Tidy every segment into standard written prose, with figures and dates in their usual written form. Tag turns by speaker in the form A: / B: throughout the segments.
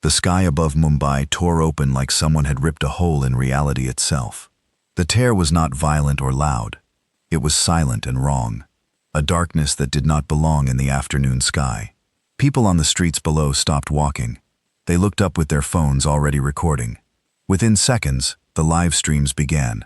A: The sky above Mumbai tore open like someone had ripped a hole in reality itself. The tear was not violent or loud. It was silent and wrong, a darkness that did not belong in the afternoon sky. People on the streets below stopped walking. They looked up with their phones already recording. Within seconds, the live streams began.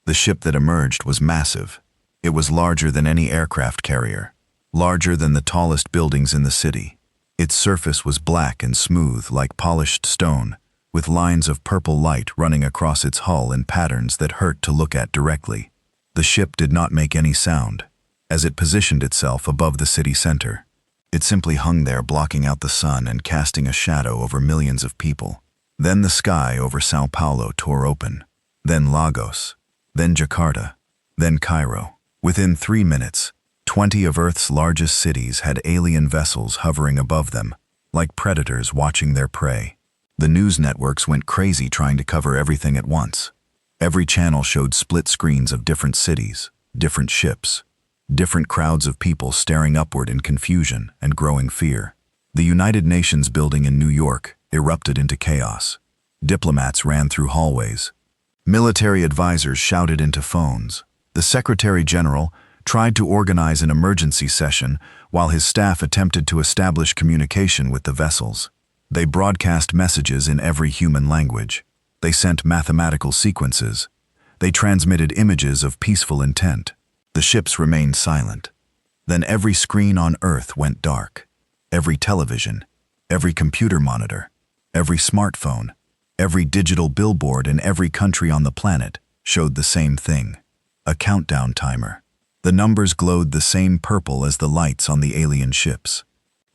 A: The ship that emerged was massive. It was larger than any aircraft carrier, larger than the tallest buildings in the city. Its surface was black and smooth like polished stone, with lines of purple light running across its hull in patterns that hurt to look at directly. The ship did not make any sound, as it positioned itself above the city center. It simply hung there, blocking out the sun and casting a shadow over millions of people. Then the sky over Sao Paulo tore open, then Lagos, then Jakarta, then Cairo. Within 3 minutes, 20 of Earth's largest cities had alien vessels hovering above them, like predators watching their prey. The news networks went crazy trying to cover everything at once. Every channel showed split screens of different cities, different ships, different crowds of people staring upward in confusion and growing fear. The United Nations building in New York erupted into chaos. Diplomats ran through hallways. Military advisors shouted into phones. The Secretary General tried to organize an emergency session while his staff attempted to establish communication with the vessels. They broadcast messages in every human language. They sent mathematical sequences. They transmitted images of peaceful intent. The ships remained silent. Then every screen on Earth went dark. Every television, every computer monitor, every smartphone, every digital billboard in every country on the planet showed the same thing, a countdown timer. The numbers glowed the same purple as the lights on the alien ships.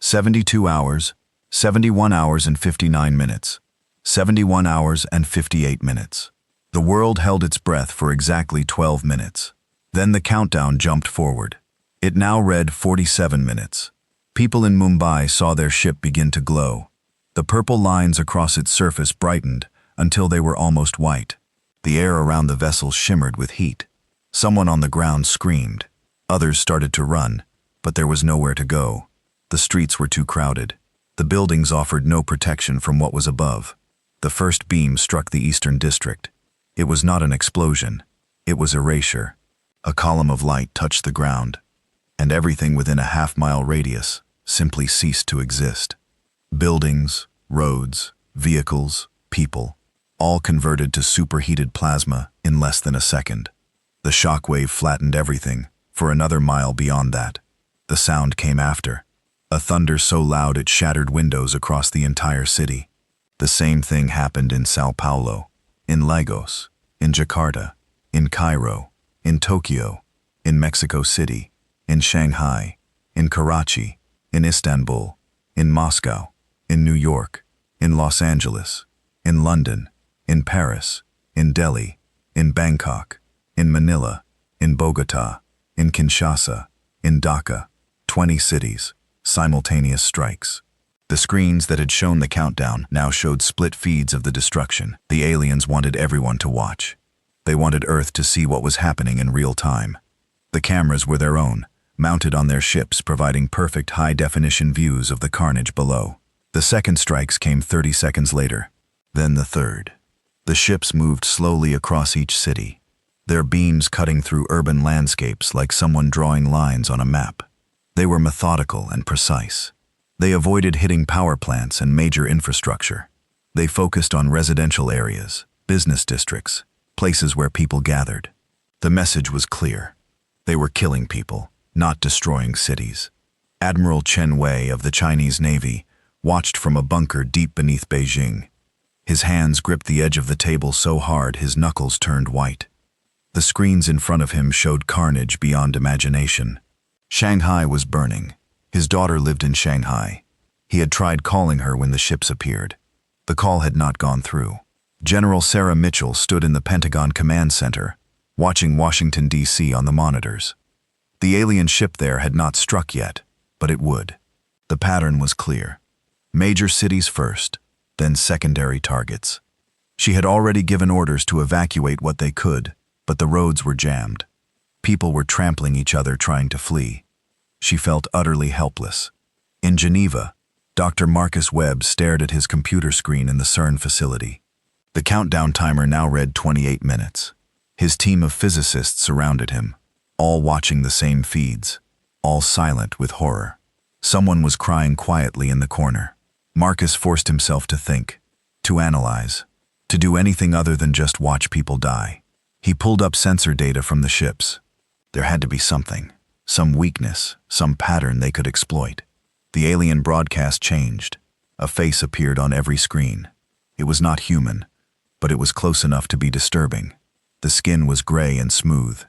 A: 72 hours, 71 hours and 59 minutes, 71 hours and 58 minutes. The world held its breath for exactly 12 minutes. Then the countdown jumped forward. It now read 47 minutes. People in Mumbai saw their ship begin to glow. The purple lines across its surface brightened until they were almost white. The air around the vessel shimmered with heat. Someone on the ground screamed. Others started to run, but there was nowhere to go. The streets were too crowded. The buildings offered no protection from what was above. The first beam struck the eastern district. It was not an explosion. It was erasure. A column of light touched the ground, and everything within a half-mile radius simply ceased to exist. Buildings, roads, vehicles, people, all converted to superheated plasma in less than a second. The shockwave flattened everything for another mile beyond that. The sound came after, a thunder so loud it shattered windows across the entire city. The same thing happened in Sao Paulo, in Lagos, in Jakarta, in Cairo, in Tokyo, in Mexico City, in Shanghai, in Karachi, in Istanbul, in Moscow, in New York, in Los Angeles, in London, in Paris, in Delhi, in Bangkok, in Manila, in Bogota, in Kinshasa, in Dhaka. 20 cities, simultaneous strikes. The screens that had shown the countdown now showed split feeds of the destruction. The aliens wanted everyone to watch. They wanted Earth to see what was happening in real time. The cameras were their own, mounted on their ships, providing perfect high-definition views of the carnage below. The second strikes came 30 seconds later, then the third. The ships moved slowly across each city, their beams cutting through urban landscapes like someone drawing lines on a map. They were methodical and precise. They avoided hitting power plants and major infrastructure. They focused on residential areas, business districts, places where people gathered. The message was clear. They were killing people, not destroying cities. Admiral Chen Wei of the Chinese Navy watched from a bunker deep beneath Beijing. His hands gripped the edge of the table so hard his knuckles turned white. The screens in front of him showed carnage beyond imagination. Shanghai was burning. His daughter lived in Shanghai. He had tried calling her when the ships appeared. The call had not gone through. General Sarah Mitchell stood in the Pentagon Command Center, watching Washington, D.C. on the monitors. The alien ship there had not struck yet, but it would. The pattern was clear. Major cities first, then secondary targets. She had already given orders to evacuate what they could, but the roads were jammed. People were trampling each other trying to flee. She felt utterly helpless. In Geneva, Dr. Marcus Webb stared at his computer screen in the CERN facility. The countdown timer now read 28 minutes. His team of physicists surrounded him, all watching the same feeds, all silent with horror. Someone was crying quietly in the corner. Marcus forced himself to think, to analyze, to do anything other than just watch people die. He pulled up sensor data from the ships. There had to be something, some weakness, some pattern they could exploit. The alien broadcast changed. A face appeared on every screen. It was not human, but it was close enough to be disturbing. The skin was gray and smooth,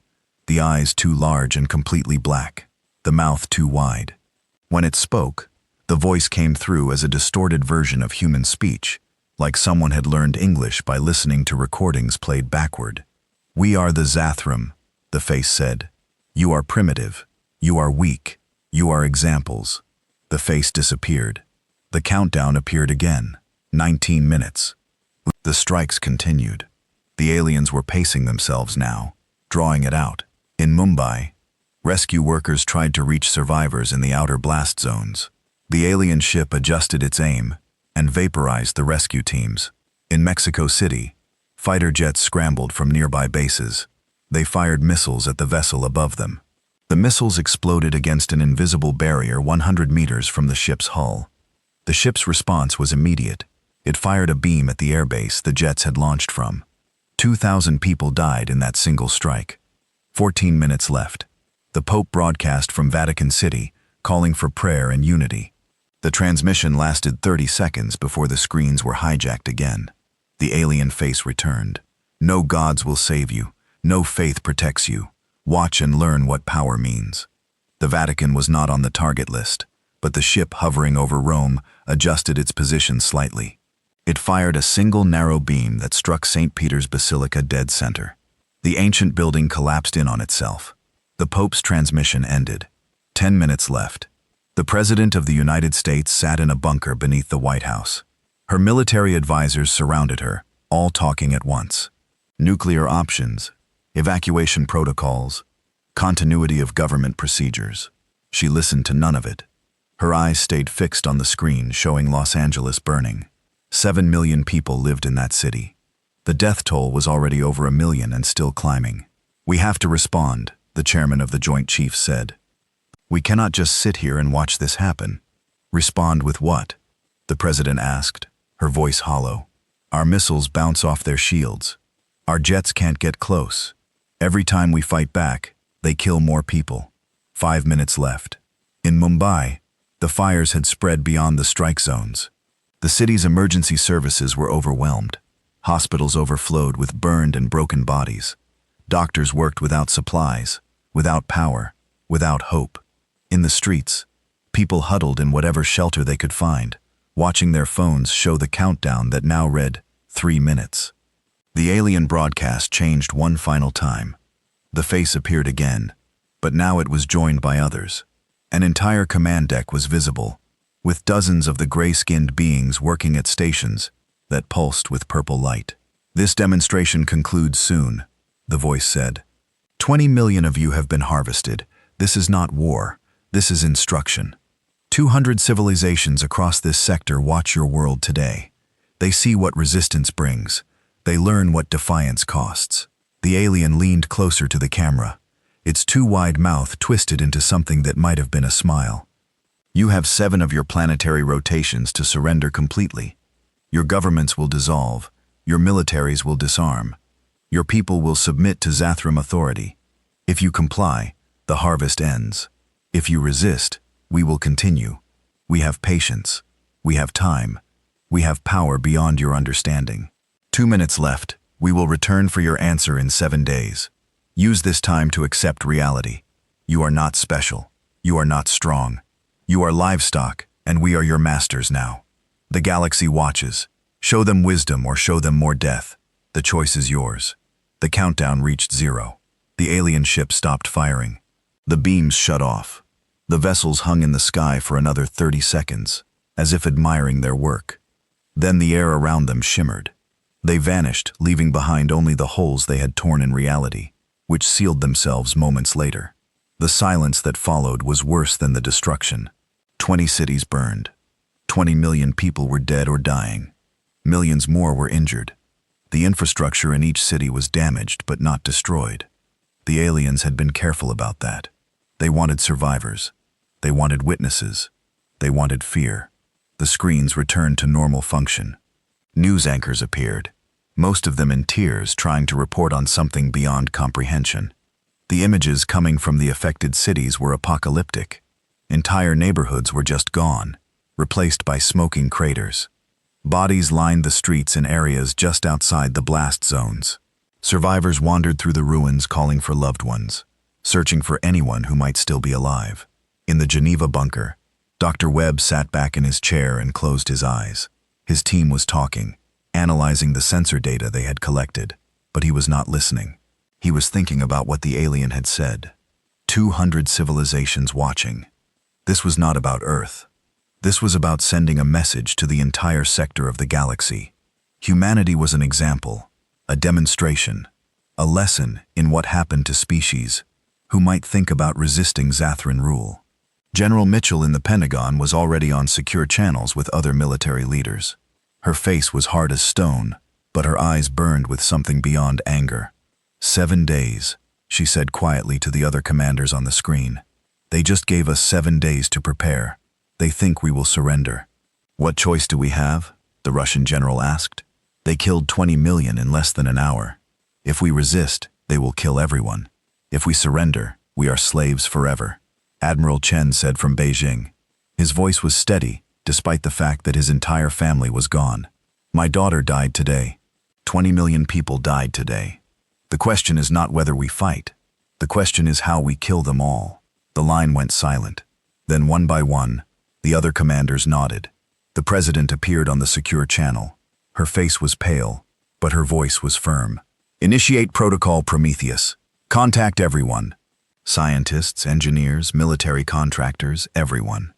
A: the eyes too large and completely black, the mouth too wide. When it spoke, the voice came through as a distorted version of human speech, like someone had learned English by listening to recordings played backward. "We are the Zathram," the face said. "You are primitive. You are weak. You are examples." The face disappeared. The countdown appeared again. 19 minutes. The strikes continued. The aliens were pacing themselves now, drawing it out. In Mumbai, rescue workers tried to reach survivors in the outer blast zones. The alien ship adjusted its aim and vaporized the rescue teams. In Mexico City, fighter jets scrambled from nearby bases. They fired missiles at the vessel above them. The missiles exploded against an invisible barrier 100 meters from the ship's hull. The ship's response was immediate. It fired a beam at the airbase the jets had launched from. 2,000 people died in that single strike. 14 minutes left. The Pope broadcast from Vatican City, calling for prayer and unity. The transmission lasted 30 seconds before the screens were hijacked again. The alien face returned. "No gods will save you. No faith protects you. Watch and learn what power means." The Vatican was not on the target list, but the ship hovering over Rome adjusted its position slightly. It fired a single narrow beam that struck St. Peter's Basilica dead center. The ancient building collapsed in on itself. The Pope's transmission ended. 10 minutes left. The President of the United States sat in a bunker beneath the White House. Her military advisors surrounded her, all talking at once. Nuclear options, evacuation protocols, continuity of government procedures. She listened to none of it. Her eyes stayed fixed on the screen showing Los Angeles burning. 7 million people lived in that city. The death toll was already over 1 million and still climbing. "We have to respond," the chairman of the Joint Chiefs said. "We cannot just sit here and watch this happen." "Respond with what?" the president asked, her voice hollow. "Our missiles bounce off their shields. Our jets can't get close. Every time we fight back, they kill more people." 5 minutes left. In Mumbai, the fires had spread beyond the strike zones. The city's emergency services were overwhelmed. Hospitals overflowed with burned and broken bodies. Doctors worked without supplies, without power, without hope. In the streets, people huddled in whatever shelter they could find, watching their phones show the countdown that now read 3 minutes. The alien broadcast changed one final time. The face appeared again, but now it was joined by others. An entire command deck was visible, with dozens of the gray-skinned beings working at stations that pulsed with purple light. "This demonstration concludes soon," the voice said. 20 million of you have been harvested. This is not war. This is instruction. 200 civilizations across this sector watch your world today. They see what resistance brings. They learn what defiance costs. The alien leaned closer to the camera, its too wide mouth twisted into something that might have been a smile. "You have 7 of your planetary rotations to surrender completely. Your governments will dissolve. Your militaries will disarm. Your people will submit to Zathram authority. If you comply, the harvest ends. If you resist, we will continue. We have patience. We have time. We have power beyond your understanding. 2 minutes left. We will return for your answer in 7 days. Use this time to accept reality. You are not special. You are not strong. You are livestock, and we are your masters now. The galaxy watches. Show them wisdom or show them more death. The choice is yours." The countdown reached 0. The alien ship stopped firing. The beams shut off. The vessels hung in the sky for another 30 seconds, as if admiring their work. Then the air around them shimmered. They vanished, leaving behind only the holes they had torn in reality, which sealed themselves moments later. The silence that followed was worse than the destruction. 20 cities burned. 20 million people were dead or dying. Millions more were injured. The infrastructure in each city was damaged but not destroyed. The aliens had been careful about that. They wanted survivors. They wanted witnesses. They wanted fear. The screens returned to normal function. News anchors appeared, most of them in tears, trying to report on something beyond comprehension. The images coming from the affected cities were apocalyptic. Entire neighborhoods were just gone, replaced by smoking craters. Bodies lined the streets in areas just outside the blast zones. Survivors wandered through the ruins calling for loved ones, searching for anyone who might still be alive. In the Geneva bunker, Dr. Webb sat back in his chair and closed his eyes. His team was talking, analyzing the sensor data they had collected, but he was not listening. He was thinking about what the alien had said. 200 civilizations watching. This was not about Earth. This was about sending a message to the entire sector of the galaxy. Humanity was an example, a demonstration, a lesson in what happened to species who might think about resisting Zathran rule. General Mitchell in the Pentagon was already on secure channels with other military leaders. Her face was hard as stone, but her eyes burned with something beyond anger. 7 days, she said quietly to the other commanders on the screen. They just gave us 7 days to prepare. They think we will surrender. What choice do we have? The Russian general asked. They killed 20 million in less than an hour. If we resist, they will kill everyone. If we surrender, we are slaves forever. Admiral Chen said from Beijing. His voice was steady, despite the fact that his entire family was gone. My daughter died today. 20 million people died today. The question is not whether we fight. The question is how we kill them all. The line went silent. Then one by one, the other commanders nodded. The president appeared on the secure channel. Her face was pale, but her voice was firm. Initiate Protocol Prometheus. Contact everyone. Scientists, engineers, military contractors, everyone.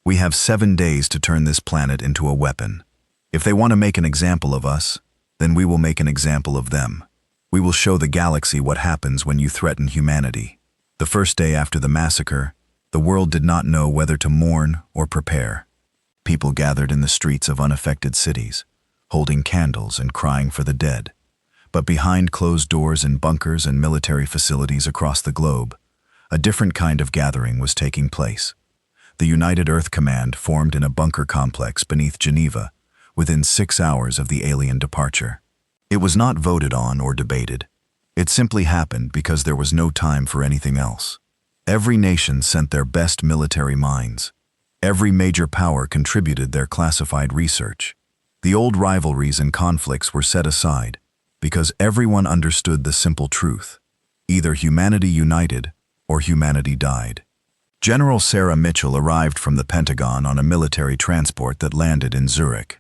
A: We have 7 days to turn this planet into a weapon. If they want to make an example of us, then we will make an example of them. We will show the galaxy what happens when you threaten humanity. The first day after the massacre, the world did not know whether to mourn or prepare. People gathered in the streets of unaffected cities, holding candles and crying for the dead. But behind closed doors in bunkers and military facilities across the globe, a different kind of gathering was taking place. The United Earth Command formed in a bunker complex beneath Geneva within 6 hours of the alien departure. It was not voted on or debated. It simply happened because there was no time for anything else. Every nation sent their best military minds. Every major power contributed their classified research. The old rivalries and conflicts were set aside because everyone understood the simple truth. Either humanity united or humanity died. General Sarah Mitchell arrived from the Pentagon on a military transport that landed in Zurich.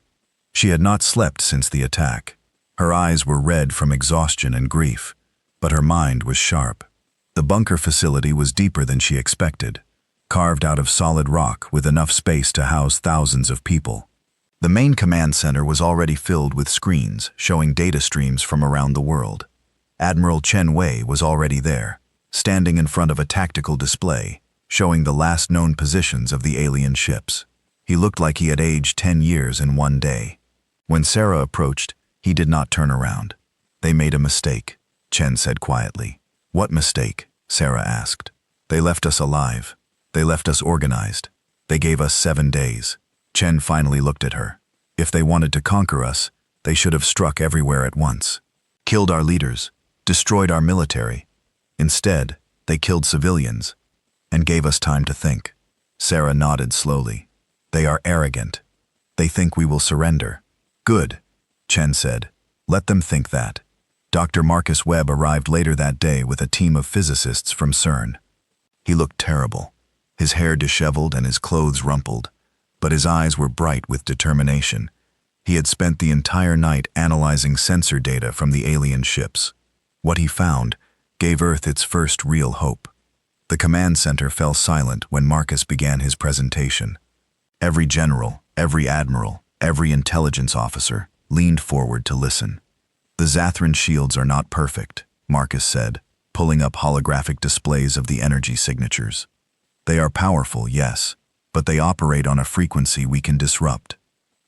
A: She had not slept since the attack. Her eyes were red from exhaustion and grief, but her mind was sharp. The bunker facility was deeper than she expected, carved out of solid rock with enough space to house thousands of people. The main command center was already filled with screens showing data streams from around the world. Admiral Chen Wei was already there, standing in front of a tactical display, showing the last known positions of the alien ships. He looked like he had aged 10 years in one day. When Sarah approached, he did not turn around. They made a mistake, Chen said quietly. What mistake? Sarah asked. They left us alive. They left us organized. They gave us 7 days. Chen finally looked at her. If they wanted to conquer us, they should have struck everywhere at once. Killed our leaders, destroyed our military. Instead, they killed civilians and gave us time to think. Sarah nodded slowly. They are arrogant. They think we will surrender. Good, Chen said. Let them think that. Dr. Marcus Webb arrived later that day with a team of physicists from CERN. He looked terrible, his hair disheveled and his clothes rumpled, but his eyes were bright with determination. He had spent the entire night analyzing sensor data from the alien ships. What he found gave Earth its first real hope. The command center fell silent when Marcus began his presentation. Every general, every admiral, every intelligence officer leaned forward to listen. The Zathran shields are not perfect, Marcus said, pulling up holographic displays of the energy signatures. They are powerful, yes, but they operate on a frequency we can disrupt.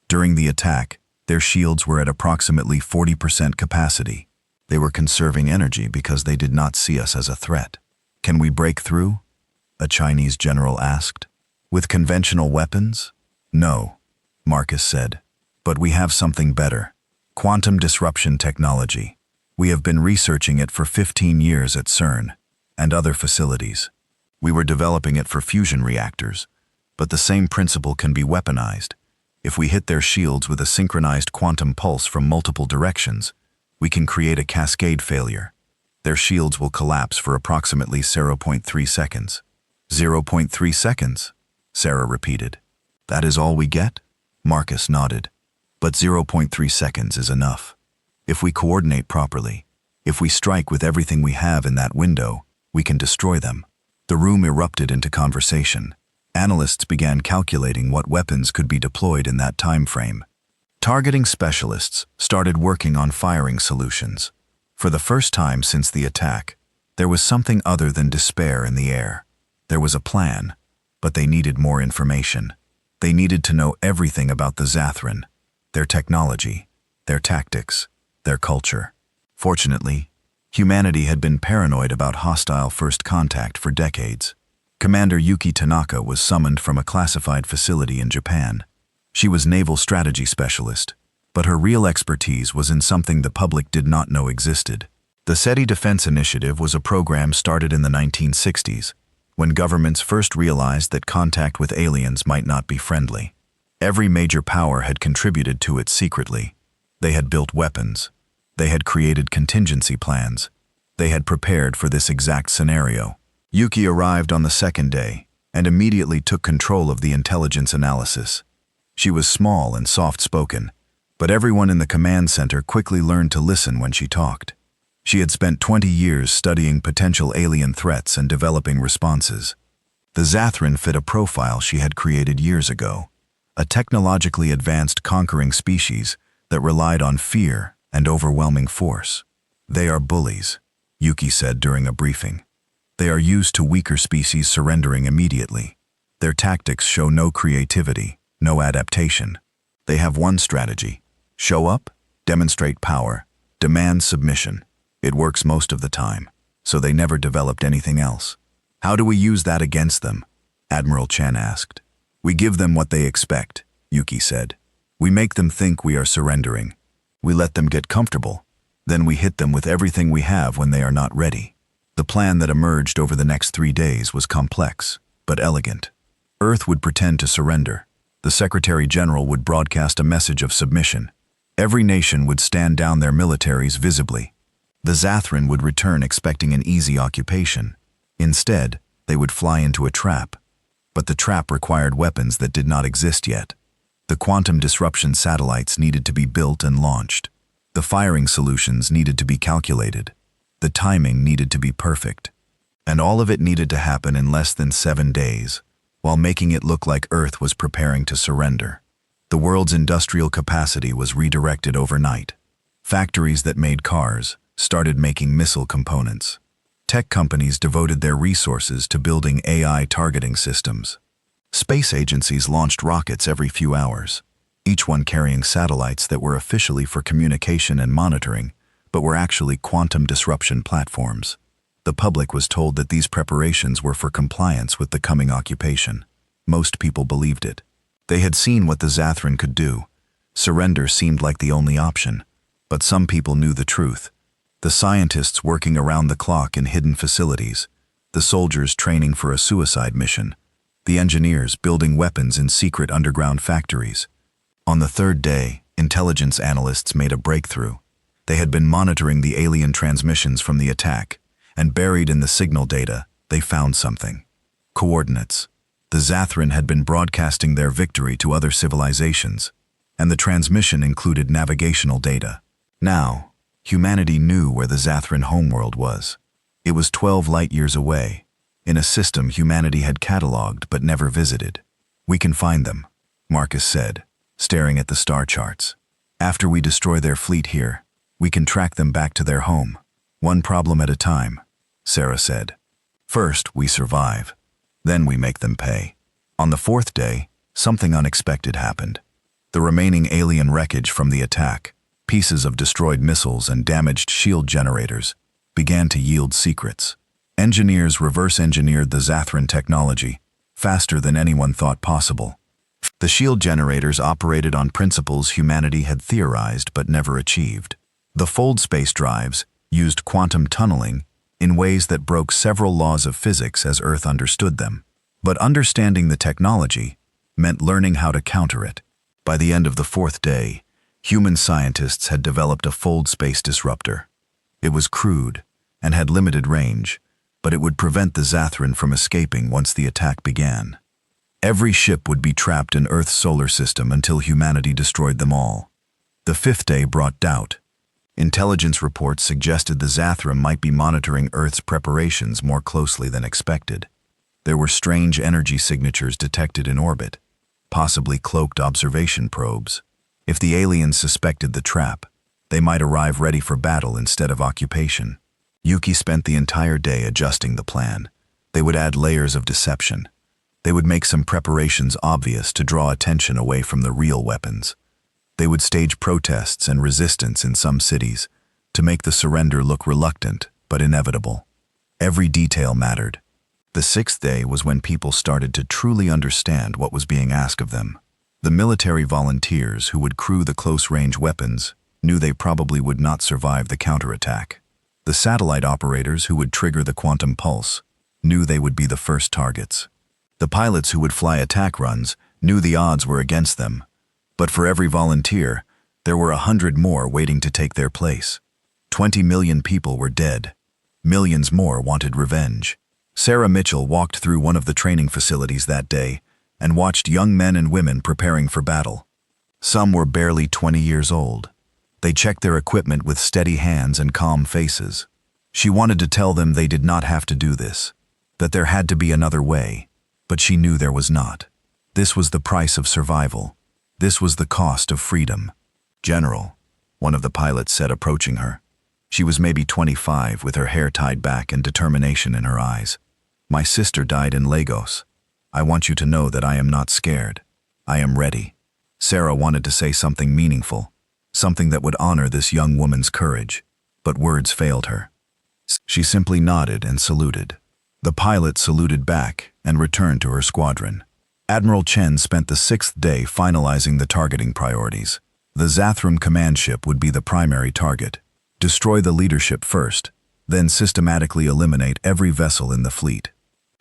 A: During the attack, their shields were at approximately 40% capacity. They were conserving energy because they did not see us as a threat. "Can we break through?" a Chinese general asked. "With conventional weapons?" "No," Marcus said. "But we have something better. Quantum disruption technology. We have been researching it for 15 years at CERN and other facilities. We were developing it for fusion reactors, but the same principle can be weaponized. If we hit their shields with a synchronized quantum pulse from multiple directions, we can create a cascade failure. Their shields will collapse for approximately 0.3 seconds. 0.3 seconds, Sarah repeated. "That is all we get?" Marcus nodded. "But 0.3 seconds is enough. If we coordinate properly, if we strike with everything we have in that window, we can destroy them." The room erupted into conversation. Analysts began calculating what weapons could be deployed in that time frame. Targeting specialists started working on firing solutions. For the first time since the attack, there was something other than despair in the air. There was a plan, but they needed more information. They needed to know everything about the Zathran, their technology, their tactics, their culture. Fortunately, humanity had been paranoid about hostile first contact for decades. Commander Yuki Tanaka was summoned from a classified facility in Japan. She was naval strategy specialist, but her real expertise was in something the public did not know existed. The SETI Defense Initiative was a program started in the 1960s, when governments first realized that contact with aliens might not be friendly. Every major power had contributed to it secretly. They had built weapons. They had created contingency plans. They had prepared for this exact scenario. Yuki arrived on the second day and immediately took control of the intelligence analysis. She was small and soft-spoken, but everyone in the command center quickly learned to listen when she talked. She had spent 20 years studying potential alien threats and developing responses. The Zathran fit a profile she had created years ago, a technologically advanced conquering species that relied on fear and overwhelming force. "They are bullies," Yuki said during a briefing. "They are used to weaker species surrendering immediately. Their tactics show no creativity, no adaptation. They have one strategy: show up, demonstrate power, demand submission. It works most of the time, so they never developed anything else." "How do we use that against them?" Admiral Chen asked. "We give them what they expect," Yuki said. "We make them think we are surrendering. We let them get comfortable. Then we hit them with everything we have when they are not ready." The plan that emerged over the next 3 days was complex, but elegant. Earth would pretend to surrender. The Secretary General would broadcast a message of submission. Every nation would stand down their militaries visibly. The Zathran would return expecting an easy occupation. Instead, they would fly into a trap. But the trap required weapons that did not exist yet. The quantum disruption satellites needed to be built and launched. The firing solutions needed to be calculated. The timing needed to be perfect. And all of it needed to happen in less than 7 days, while making it look like Earth was preparing to surrender. The world's industrial capacity was redirected overnight. Factories that made cars started making missile components. Tech companies devoted their resources to building AI targeting systems. Space agencies launched rockets every few hours, each one carrying satellites that were officially for communication and monitoring, but were actually quantum disruption platforms. The public was told that these preparations were for compliance with the coming occupation. Most people believed it. They had seen what the Zathran could do. Surrender seemed like the only option, but some people knew the truth. The scientists working around the clock in hidden facilities, the soldiers training for a suicide mission, the engineers building weapons in secret underground factories. On the third day, intelligence analysts made a breakthrough. They had been monitoring the alien transmissions from the attack, and buried in the signal data, they found something. Coordinates. The Zathran had been broadcasting their victory to other civilizations, and the transmission included navigational data. Now, humanity knew where the Zathran homeworld was. It was 12 light-years away, in a system humanity had cataloged but never visited. "We can find them," Marcus said, staring at the star charts. "After we destroy their fleet here, we can track them back to their home. One problem at a time," Sarah said. "First, we survive. Then we make them pay." On the fourth day, something unexpected happened. The remaining alien wreckage from the attack, pieces of destroyed missiles and damaged shield generators, began to yield secrets. Engineers reverse-engineered the Zathran technology, faster than anyone thought possible. The shield generators operated on principles humanity had theorized but never achieved. The fold space drives used quantum tunneling in ways that broke several laws of physics as Earth understood them. But understanding the technology meant learning how to counter it. By the end of the fourth day, human scientists had developed a fold space disruptor. It was crude and had limited range, but it would prevent the Zathran from escaping once the attack began. Every ship would be trapped in Earth's solar system until humanity destroyed them all. The fifth day brought doubt. Intelligence reports suggested the Zathran might be monitoring Earth's preparations more closely than expected. There were strange energy signatures detected in orbit, possibly cloaked observation probes. If the aliens suspected the trap, they might arrive ready for battle instead of occupation. Yuki spent the entire day adjusting the plan. They would add layers of deception. They would make some preparations obvious to draw attention away from the real weapons. They would stage protests and resistance in some cities to make the surrender look reluctant but inevitable. Every detail mattered. The sixth day was when people started to truly understand what was being asked of them. The military volunteers who would crew the close-range weapons knew they probably would not survive the counterattack. The satellite operators who would trigger the quantum pulse knew they would be the first targets. The pilots who would fly attack runs knew the odds were against them. But for every volunteer, there were 100 more waiting to take their place. 20 million people were dead. Millions more wanted revenge. Sarah Mitchell walked through one of the training facilities that day and watched young men and women preparing for battle. Some were barely 20 years old. They checked their equipment with steady hands and calm faces. She wanted to tell them they did not have to do this, that there had to be another way, but she knew there was not. This was the price of survival. This was the cost of freedom. "General," one of the pilots said, approaching her. She was maybe 25, with her hair tied back and determination in her eyes. "My sister died in Lagos. I want you to know that I am not scared. I am ready." Sarah wanted to say something meaningful, something that would honor this young woman's courage, but words failed her. She simply nodded and saluted. The pilot saluted back and returned to her squadron. Admiral Chen spent the sixth day finalizing the targeting priorities. The Zathram command ship would be the primary target. Destroy the leadership first, then systematically eliminate every vessel in the fleet.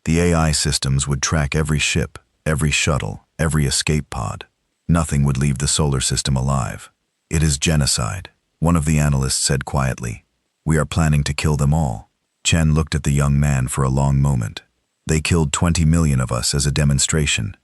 A: The AI systems would track every ship, every shuttle, every escape pod. Nothing would leave the solar system alive. "It is genocide," one of the analysts said quietly. "We are planning to kill them all." Chen looked at the young man for a long moment. "They killed 20 million of us as a demonstration.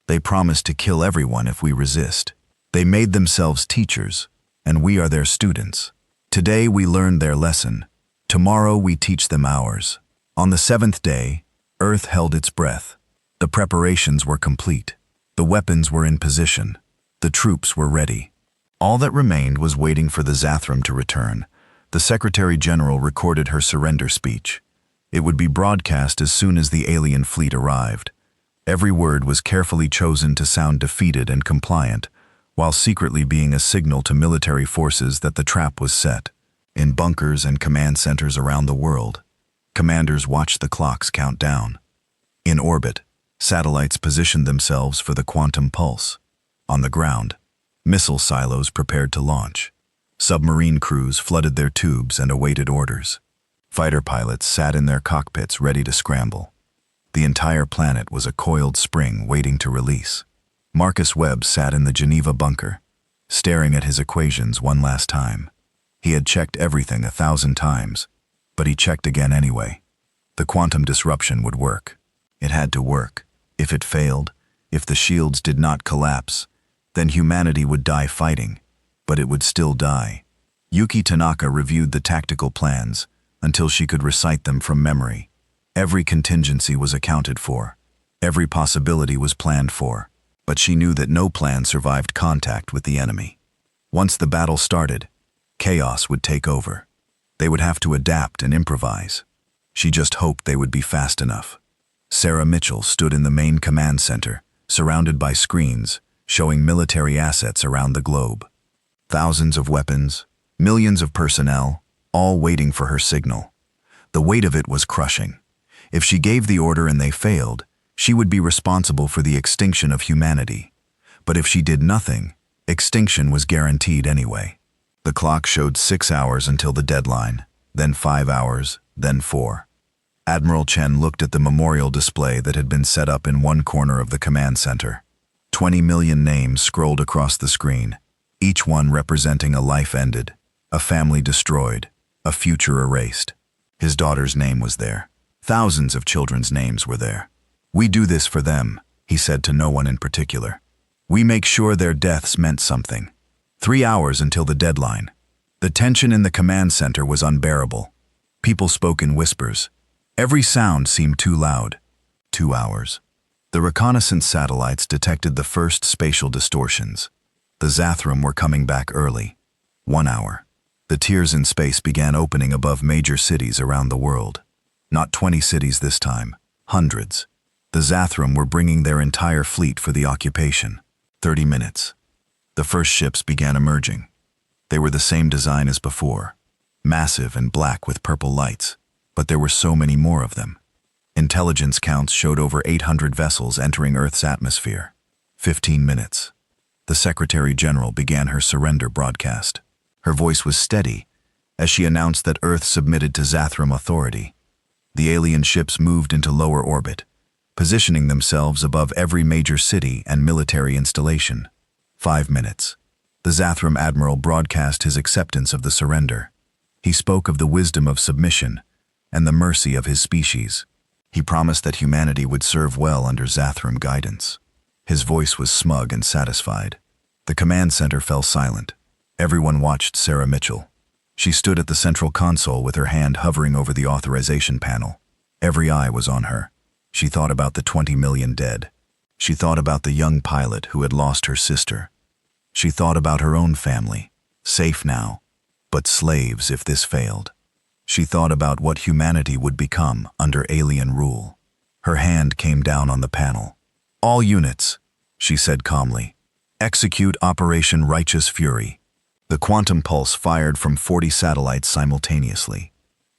A: They promised to kill everyone if we resist. They made themselves teachers, and we are their students. Today we learned their lesson. Tomorrow we teach them ours." On the seventh day, Earth held its breath. The preparations were complete. The weapons were in position. The troops were ready. All that remained was waiting for the Zathram to return. The Secretary General recorded her surrender speech. It would be broadcast as soon as the alien fleet arrived. Every word was carefully chosen to sound defeated and compliant, while secretly being a signal to military forces that the trap was set. In bunkers and command centers around the world, commanders watched the clocks count down. In orbit, satellites positioned themselves for the quantum pulse. On the ground, missile silos prepared to launch. Submarine crews flooded their tubes and awaited orders. Fighter pilots sat in their cockpits ready to scramble. The entire planet was a coiled spring waiting to release. Marcus Webb sat in the Geneva bunker, staring at his equations one last time. He had checked everything 1,000 times, but he checked again anyway. The quantum disruption would work. It had to work. If it failed, if the shields did not collapse, then humanity would die fighting, but it would still die. Yuki Tanaka reviewed the tactical plans until she could recite them from memory. Every contingency was accounted for. Every possibility was planned for, but she knew that no plan survived contact with the enemy. Once the battle started, chaos would take over. They would have to adapt and improvise. She just hoped they would be fast enough. Sarah Mitchell stood in the main command center, surrounded by screens, showing military assets around the globe. Thousands of weapons, millions of personnel, all waiting for her signal. The weight of it was crushing. If she gave the order and they failed, she would be responsible for the extinction of humanity. But if she did nothing, extinction was guaranteed anyway. The clock showed 6 hours until the deadline, then 5 hours, then 4. Admiral Chen looked at the memorial display that had been set up in one corner of the command center. 20 million names scrolled across the screen, each one representing a life ended, a family destroyed, a future erased. His daughter's name was there. Thousands of children's names were there. "We do this for them," he said to no one in particular. "We make sure their deaths meant something." 3 hours until the deadline. The tension in the command center was unbearable. People spoke in whispers. Every sound seemed too loud. 2 hours. The reconnaissance satellites detected the first spatial distortions. The Zathram were coming back early. 1 hour. The tiers in space began opening above major cities around the world. Not 20 cities this time, hundreds. The Zathram were bringing their entire fleet for the occupation. 30 minutes. The first ships began emerging. They were the same design as before, massive and black with purple lights, but there were so many more of them. Intelligence counts showed over 800 vessels entering Earth's atmosphere. 15 minutes. The Secretary General began her surrender broadcast. Her voice was steady as she announced that Earth submitted to Zathram authority. The alien ships moved into lower orbit, positioning themselves above every major city and military installation. 5 minutes. The Zathram Admiral broadcast his acceptance of the surrender. He spoke of the wisdom of submission and the mercy of his species. He promised that humanity would serve well under Zathram guidance. His voice was smug and satisfied. The command center fell silent. Everyone watched Sarah Mitchell. She stood at the central console with her hand hovering over the authorization panel. Every eye was on her. She thought about the 20 million dead. She thought about the young pilot who had lost her sister. She thought about her own family, safe now, but slaves if this failed. She thought about what humanity would become under alien rule. Her hand came down on the panel. "All units," she said calmly, "execute Operation Righteous Fury." The quantum pulse fired from 40 satellites simultaneously.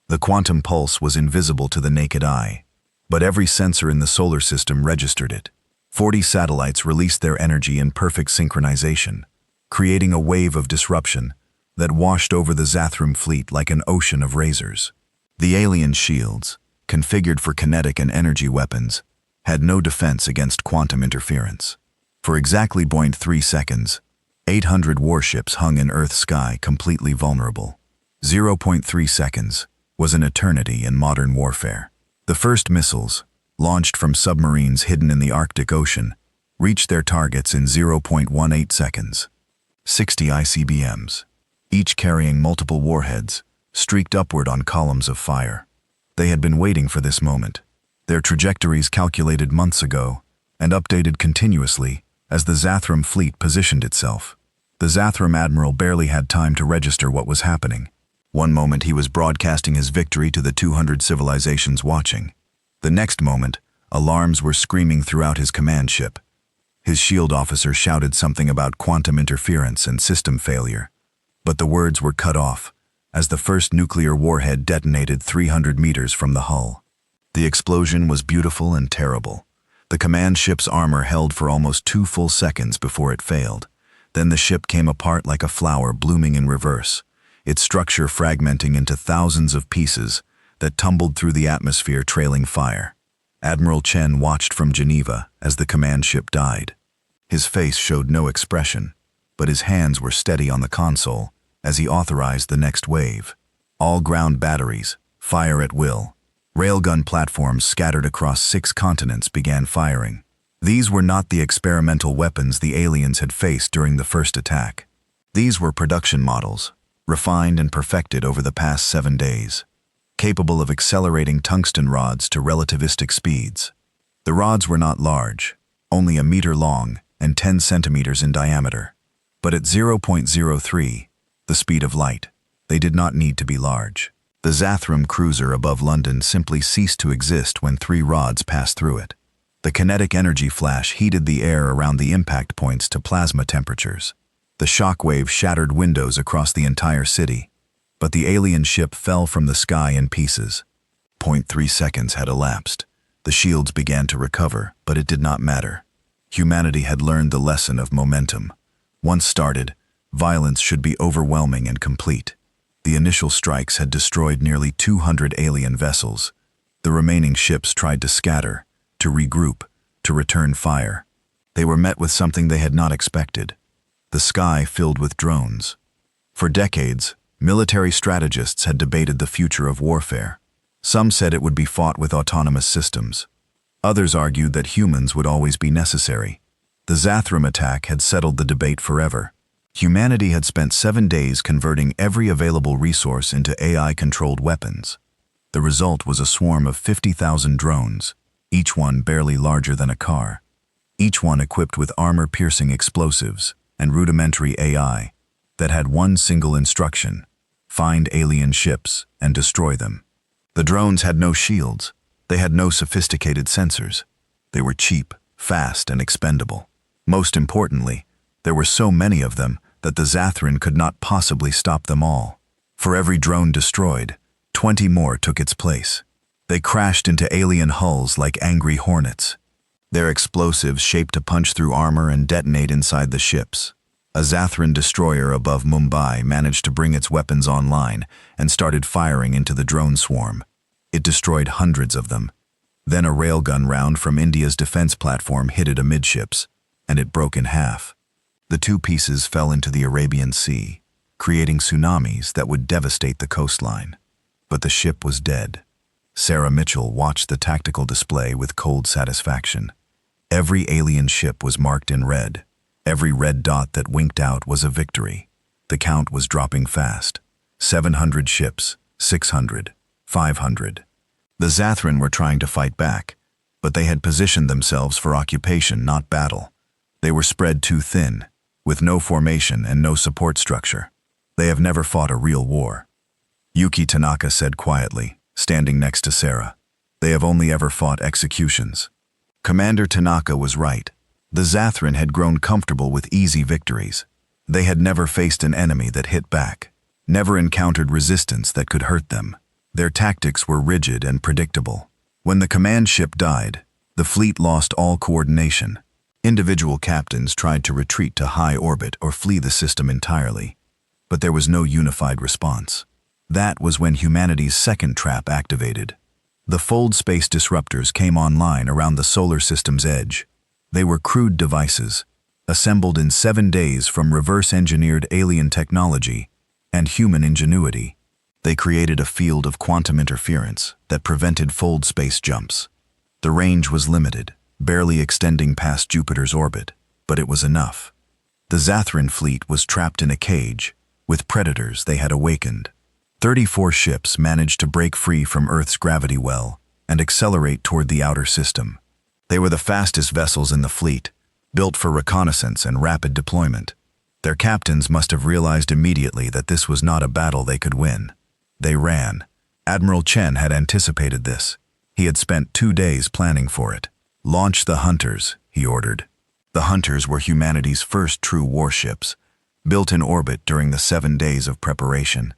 A: The quantum pulse was invisible to the naked eye, but every sensor in the solar system registered it. 40 satellites released their energy in perfect synchronization, creating a wave of disruption that washed over the Zathram fleet like an ocean of razors. The alien shields, configured for kinetic and energy weapons, had no defense against quantum interference. For exactly 0.3 seconds, 800 warships hung in Earth's sky completely vulnerable. 0.3 seconds was an eternity in modern warfare. The first missiles, launched from submarines hidden in the Arctic Ocean, reached their targets in 0.18 seconds. 60 ICBMs, each carrying multiple warheads, streaked upward on columns of fire. They had been waiting for this moment, their trajectories calculated months ago and updated continuously as the Zathram fleet positioned itself. The Zathram admiral barely had time to register what was happening. One moment he was broadcasting his victory to the 200 civilizations watching. The next moment, alarms were screaming throughout his command ship. His shield officer shouted something about quantum interference and system failure, but the words were cut off as the first nuclear warhead detonated 300 meters from the hull. The explosion was beautiful and terrible. The command ship's armor held for almost 2 full seconds before it failed. Then the ship came apart like a flower blooming in reverse, its structure fragmenting into thousands of pieces that tumbled through the atmosphere trailing fire. Admiral Chen watched from Geneva as the command ship died. His face showed no expression, but his hands were steady on the console as he authorized the next wave. All ground batteries, fire at will. Railgun platforms scattered across 6 continents began firing. These were not the experimental weapons the aliens had faced during the first attack. These were production models, refined and perfected over the past 7 days, capable of accelerating tungsten rods to relativistic speeds. The rods were not large, only a meter long and 10 centimeters in diameter. But at 0.03, the speed of light, they did not need to be large. The Zathram cruiser above London simply ceased to exist when 3 rods passed through it. The kinetic energy flash heated the air around the impact points to plasma temperatures. The shockwave shattered windows across the entire city, but the alien ship fell from the sky in pieces. 0.3 seconds had elapsed. The shields began to recover, but it did not matter. Humanity had learned the lesson of momentum. Once started, violence should be overwhelming and complete. The initial strikes had destroyed nearly 200 alien vessels. The remaining ships tried to scatter, to regroup, to return fire. They were met with something they had not expected: the sky filled with drones. For decades, military strategists had debated the future of warfare. Some said it would be fought with autonomous systems. Others argued that humans would always be necessary. The Zathram attack had settled the debate forever. Humanity had spent 7 days converting every available resource into AI-controlled weapons. The result was a swarm of 50,000 drones, each one barely larger than a car. Each one equipped with armor-piercing explosives and rudimentary AI that had one single instruction: find alien ships and destroy them. The drones had no shields. They had no sophisticated sensors. They were cheap, fast, and expendable. Most importantly, there were so many of them that the Zathran could not possibly stop them all. For every drone destroyed, 20 more took its place. They crashed into alien hulls like angry hornets. Their explosives shaped to punch through armor and detonate inside the ships. A Zathran destroyer above Mumbai managed to bring its weapons online and started firing into the drone swarm. It destroyed hundreds of them. Then a railgun round from India's defense platform hit it amidships, and it broke in half. The 2 pieces fell into the Arabian Sea, creating tsunamis that would devastate the coastline. But the ship was dead. Sarah Mitchell watched the tactical display with cold satisfaction. Every alien ship was marked in red. Every red dot that winked out was a victory. The count was dropping fast. 700 ships, 600, 500. The Zathran were trying to fight back, but they had positioned themselves for occupation, not battle. They were spread too thin, with no formation and no support structure. They have never fought a real war. Yuki Tanaka said quietly, standing next to Sarah. They have only ever fought executions. Commander Tanaka was right. The Zathran had grown comfortable with easy victories. They had never faced an enemy that hit back, never encountered resistance that could hurt them. Their tactics were rigid and predictable. When the command ship died, the fleet lost all coordination. Individual captains tried to retreat to high orbit or flee the system entirely, but there was no unified response. That was when humanity's second trap activated. The fold space disruptors came online around the solar system's edge. They were crude devices, assembled in 7 days from reverse-engineered alien technology and human ingenuity. They created a field of quantum interference that prevented fold space jumps. The range was limited, barely extending past Jupiter's orbit, but it was enough. The Zathran fleet was trapped in a cage, with predators they had awakened. 34 ships managed to break free from Earth's gravity well and accelerate toward the outer system. They were the fastest vessels in the fleet, built for reconnaissance and rapid deployment. Their captains must have realized immediately that this was not a battle they could win. They ran. Admiral Chen had anticipated this. He had spent 2 days planning for it. "Launch the Hunters," he ordered. The Hunters were humanity's first true warships, built in orbit during the 7 days of preparation.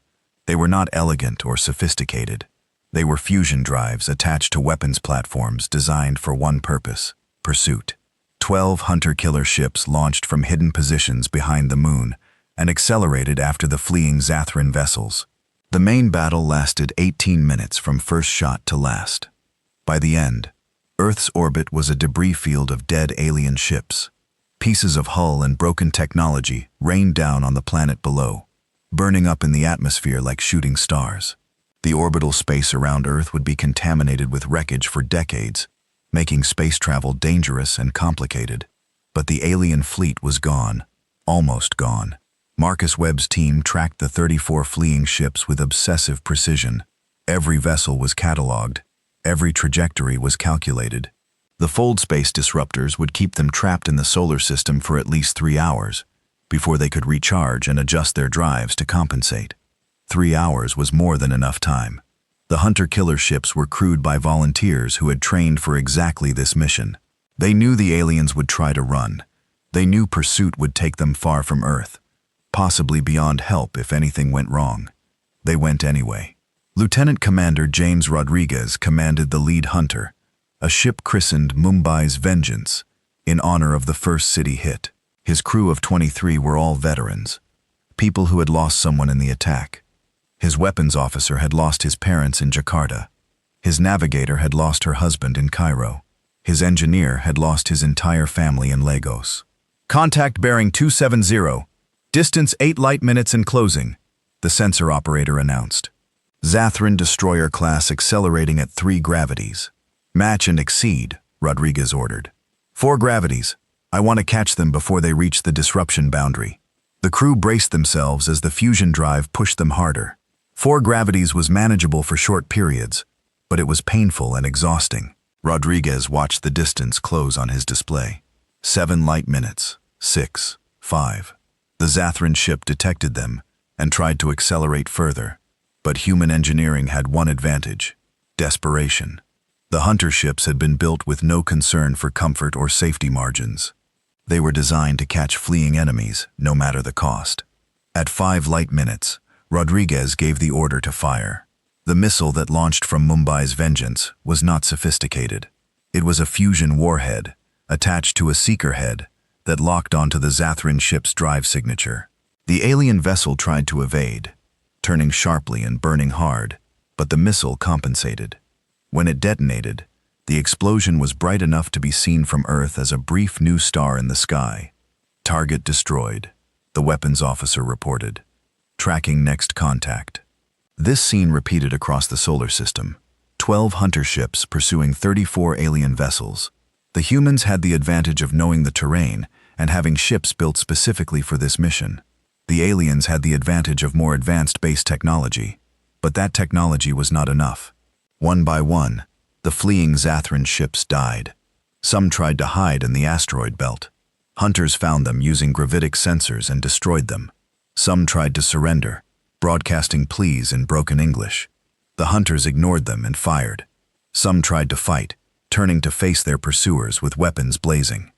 A: They were not elegant or sophisticated. They were fusion drives attached to weapons platforms designed for one purpose: pursuit. 12 hunter-killer ships launched from hidden positions behind the moon and accelerated after the fleeing Zathran vessels. The main battle lasted 18 minutes from first shot to last. By the end, Earth's orbit was a debris field of dead alien ships. Pieces of hull and broken technology rained down on the planet below, burning up in the atmosphere like shooting stars. The orbital space around Earth would be contaminated with wreckage for decades, making space travel dangerous and complicated. But the alien fleet was gone, almost gone. Marcus Webb's team tracked the 34 fleeing ships with obsessive precision. Every vessel was catalogued. Every trajectory was calculated. The fold space disruptors would keep them trapped in the solar system for at least 3 hours before they could recharge and adjust their drives to compensate. 3 hours was more than enough time. The hunter-killer ships were crewed by volunteers who had trained for exactly this mission. They knew the aliens would try to run. They knew pursuit would take them far from Earth, possibly beyond help if anything went wrong. They went anyway. Lieutenant Commander James Rodriguez commanded the lead hunter, a ship christened Mumbai's Vengeance, in honor of the first city hit. His crew of 23 were all veterans, people who had lost someone in the attack. His weapons officer had lost his parents in Jakarta. His navigator had lost her husband in Cairo. His engineer had lost his entire family in Lagos. Contact bearing 270. Distance 8 light minutes and closing, the sensor operator announced. Zathran destroyer class accelerating at 3 gravities. Match and exceed, Rodriguez ordered. 4 gravities. I want to catch them before they reach the disruption boundary. The crew braced themselves as the fusion drive pushed them harder. 4 gravities was manageable for short periods, but it was painful and exhausting. Rodriguez watched the distance close on his display. 7 light minutes. 6, 5. The Zathran ship detected them and tried to accelerate further, but human engineering had one advantage: desperation. The hunter ships had been built with no concern for comfort or safety margins. They were designed to catch fleeing enemies, no matter the cost. At 5 light minutes, Rodriguez gave the order to fire. The missile that launched from Mumbai's Vengeance was not sophisticated. It was a fusion warhead, attached to a seeker head, that locked onto the Zathran ship's drive signature. The alien vessel tried to evade, turning sharply and burning hard, but the missile compensated. When it detonated, the explosion was bright enough to be seen from Earth as a brief new star in the sky. Target destroyed, the weapons officer reported. Tracking next contact. This scene repeated across the solar system. 12 hunter ships pursuing 34 alien vessels. The humans had the advantage of knowing the terrain and having ships built specifically for this mission. The aliens had the advantage of more advanced base technology, but that technology was not enough. One by one, the fleeing Zathran ships died. Some tried to hide in the asteroid belt. Hunters found them using gravitic sensors and destroyed them. Some tried to surrender, broadcasting pleas in broken English. The hunters ignored them and fired. Some tried to fight, turning to face their pursuers with weapons blazing.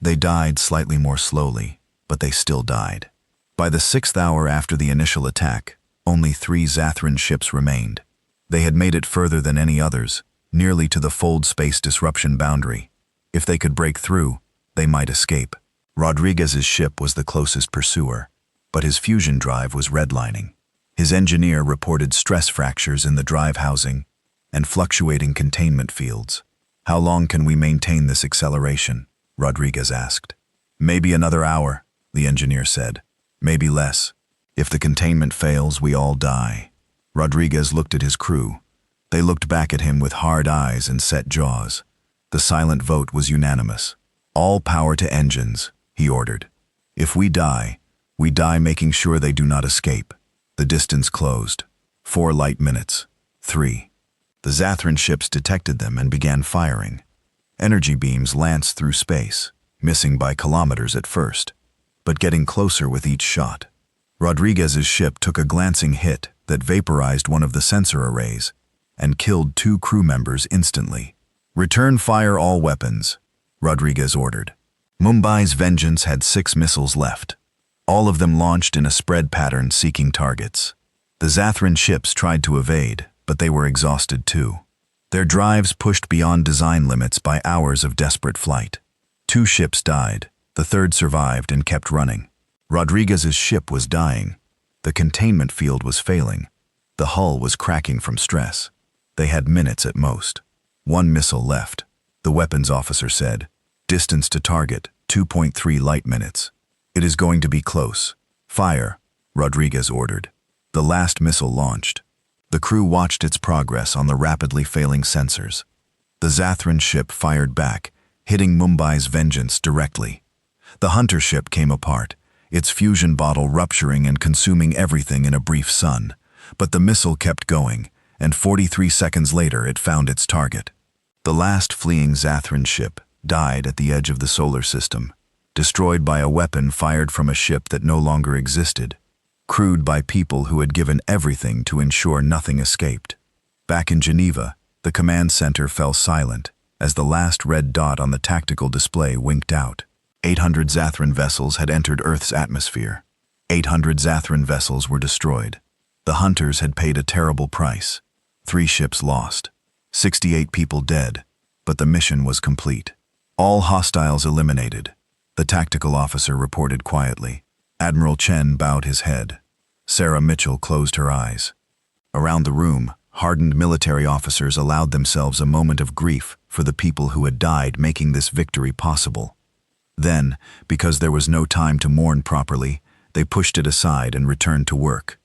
A: They died slightly more slowly, but they still died. By the 6th hour after the initial attack, only 3 Zathran ships remained. They had made it further than any others, nearly to the fold space disruption boundary. If they could break through, they might escape. Rodriguez's ship was the closest pursuer, but his fusion drive was redlining. His engineer reported stress fractures in the drive housing and fluctuating containment fields. How long can we maintain this acceleration? Rodriguez asked. Maybe another hour, the engineer said. Maybe less. If the containment fails, we all die. Rodriguez looked at his crew. They looked back at him with hard eyes and set jaws. The silent vote was unanimous. All power to engines, he ordered. If we die making sure they do not escape. The distance closed. 4 light minutes. 3. The Zathran ships detected them and began firing. Energy beams lanced through space, missing by kilometers at first, but getting closer with each shot. Rodriguez's ship took a glancing hit that vaporized one of the sensor arrays and killed 2 crew members instantly. Return fire all weapons, Rodriguez ordered. Mumbai's Vengeance had 6 missiles left. All of them launched in a spread pattern seeking targets. The Zathran ships tried to evade, but they were exhausted too. Their drives pushed beyond design limits by hours of desperate flight. 2 ships died, the 3rd survived and kept running. Rodriguez's ship was dying. The containment field was failing. The hull was cracking from stress. They had minutes at most. 1 missile left, the weapons officer said. Distance to target, 2.3 light minutes. It is going to be close. Fire, Rodriguez ordered. The last missile launched. The crew watched its progress on the rapidly failing sensors. The Zathran ship fired back, hitting Mumbai's Vengeance directly. The hunter ship came apart, its fusion bottle rupturing and consuming everything in a brief sun. But the missile kept going, and 43 seconds later it found its target. The last fleeing Zathran ship died at the edge of the solar system, destroyed by a weapon fired from a ship that no longer existed, crewed by people who had given everything to ensure nothing escaped. Back in Geneva, the command center fell silent as the last red dot on the tactical display winked out. 800 Zathran vessels had entered Earth's atmosphere. 800 Zathran vessels were destroyed. The hunters had paid a terrible price. 3 ships lost. 68 people dead, but the mission was complete. All hostiles eliminated, the tactical officer reported quietly. Admiral Chen bowed his head. Sarah Mitchell closed her eyes. Around the room, hardened military officers allowed themselves a moment of grief for the people who had died making this victory possible. Then, because there was no time to mourn properly, they pushed it aside and returned to work.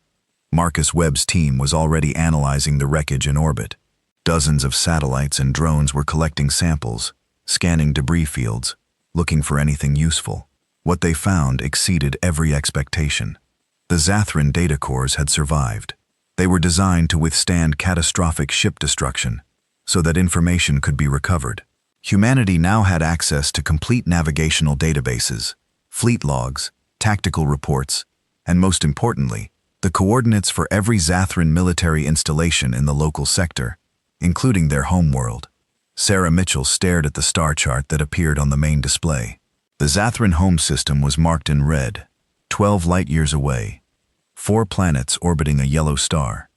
A: Marcus Webb's team was already analyzing the wreckage in orbit. Dozens of satellites and drones were collecting samples, scanning debris fields, looking for anything useful. What they found exceeded every expectation. The Zathran data cores had survived. They were designed to withstand catastrophic ship destruction, so that information could be recovered. Humanity now had access to complete navigational databases, fleet logs, tactical reports, and most importantly, the coordinates for every Zathran military installation in the local sector, including their homeworld. Sarah Mitchell stared at the star chart that appeared on the main display. The Zathran home system was marked in red, 12 light-years away, 4 planets orbiting a yellow star.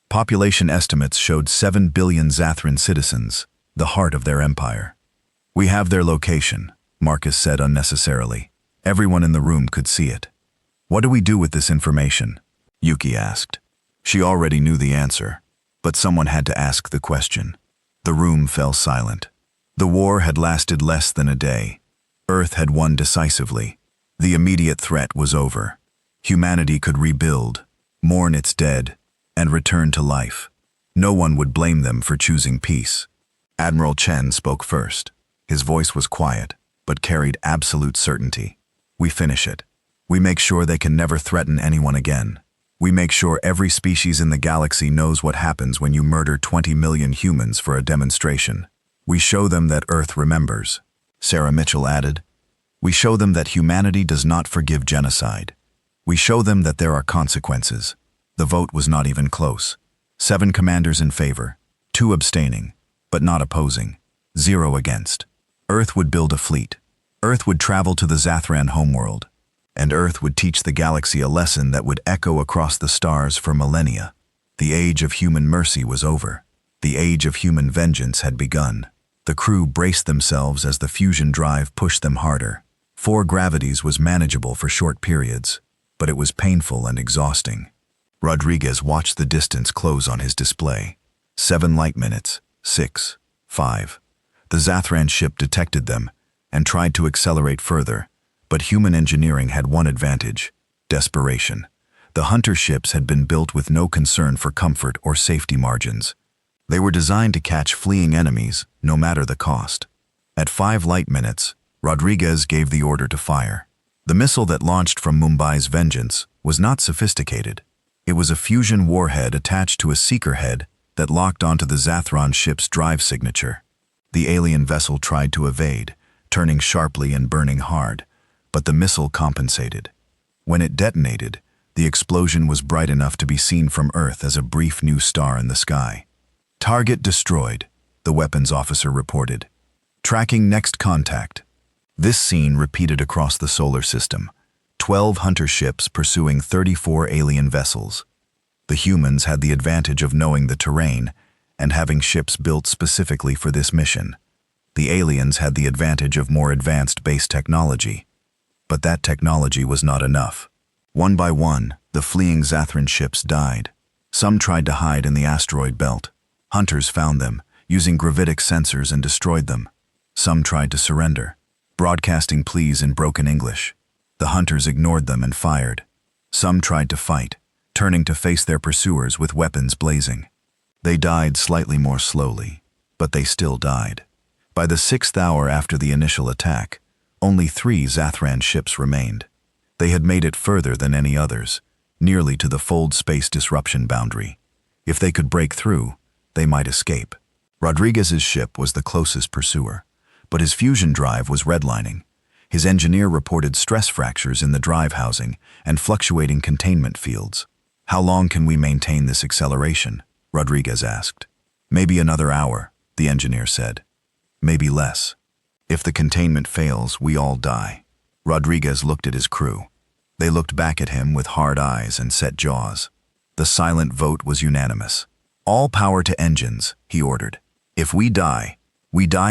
A: Population estimates showed 7 billion Zathran citizens, the heart of their empire. "We have their location," Marcus said unnecessarily. Everyone in the room could see it. "What do we do with this information?" Yuki asked. She already knew the answer, but someone had to ask the question. The room fell silent. The war had lasted less than a day. Earth had won decisively. The immediate threat was over. Humanity could rebuild, mourn its dead, and return to life. No one would blame them for choosing peace. Admiral Chen spoke first. His voice was quiet, but carried absolute certainty. "We finish it. We make sure they can never threaten anyone again. We make sure every species in the galaxy knows what happens when you murder 20 million humans for a demonstration. We show them that Earth remembers," Sarah Mitchell added. "We show them that humanity does not forgive genocide. We show them that there are consequences." The vote was not even close. 7 commanders in favor, 2 abstaining, but not opposing, 0 against. Earth would build a fleet. Earth would travel to the Zathran homeworld. And Earth would teach the galaxy a lesson that would echo across the stars for millennia. The age of human mercy was over. The age of human vengeance had begun. The crew braced themselves as the fusion drive pushed them harder. 4 gravities was manageable for short periods, but it was painful and exhausting. Rodriguez watched the distance close on his display. 7 light minutes, 6, 5. The Zathran ship detected them and tried to accelerate further, but human engineering had one advantage: desperation. The hunter ships had been built with no concern for comfort or safety margins. They were designed to catch fleeing enemies, no matter the cost. At 5 light minutes, Rodriguez gave the order to fire. The missile that launched from Mumbai's Vengeance was not sophisticated. It was a fusion warhead attached to a seeker head that locked onto the Zathran ship's drive signature. The alien vessel tried to evade, turning sharply and burning hard, but the missile compensated. When it detonated, the explosion was bright enough to be seen from Earth as a brief new star in the sky. "Target destroyed," the weapons officer reported. "Tracking next contact." This scene repeated across the solar system. 12 hunter ships pursuing 34 alien vessels. The humans had the advantage of knowing the terrain and having ships built specifically for this mission. The aliens had the advantage of more advanced base technology. But that technology was not enough. One by one, the fleeing Zathran ships died. Some tried to hide in the asteroid belt. Hunters found them, using gravitic sensors, and destroyed them. Some tried to surrender, broadcasting pleas in broken English. The hunters ignored them and fired. Some tried to fight, turning to face their pursuers with weapons blazing. They died slightly more slowly, but they still died. By the 6th hour after the initial attack, only 3 Zathran ships remained. They had made it further than any others, nearly to the fold space disruption boundary. If they could break through, they might escape. Rodriguez's ship was the closest pursuer, but his fusion drive was redlining. His engineer reported stress fractures in the drive housing and fluctuating containment fields. "How long can we maintain this acceleration?" Rodriguez asked. Maybe another hour, the engineer said. Maybe less. If the containment fails, we all die. Rodriguez looked at his crew. They looked back at him with hard eyes and set jaws. The silent vote was unanimous. All power to engines, he ordered. If we die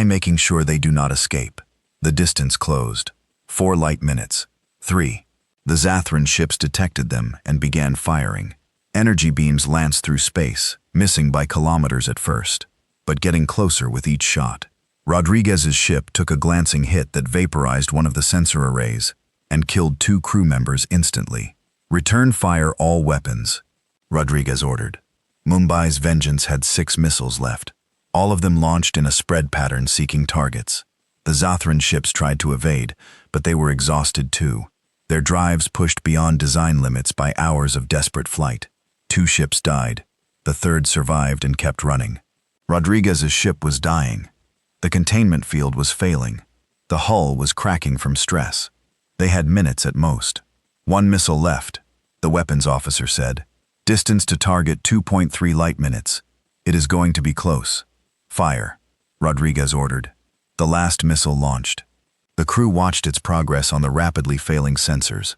A: making sure they do not escape. The distance closed. 4 light minutes. 3. The Zathran ships detected them and began firing. Energy beams lanced through space, missing by kilometers at first, but getting closer with each shot. Rodriguez's ship took a glancing hit that vaporized one of the sensor arrays and killed 2 crew members instantly. Return fire all weapons, Rodriguez ordered. Mumbai's Vengeance had 6 missiles left, all of them launched in a spread pattern seeking targets. The Zathran ships tried to evade, but they were exhausted too. Their drives pushed beyond design limits by hours of desperate flight. 2 ships died. The 3rd survived and kept running. Rodriguez's ship was dying. The containment field was failing. The hull was cracking from stress. They had minutes at most. 1 missile left, the weapons officer said. Distance to target 2.3 light minutes. It is going to be close. Fire, Rodriguez ordered. The last missile launched. The crew watched its progress on the rapidly failing sensors.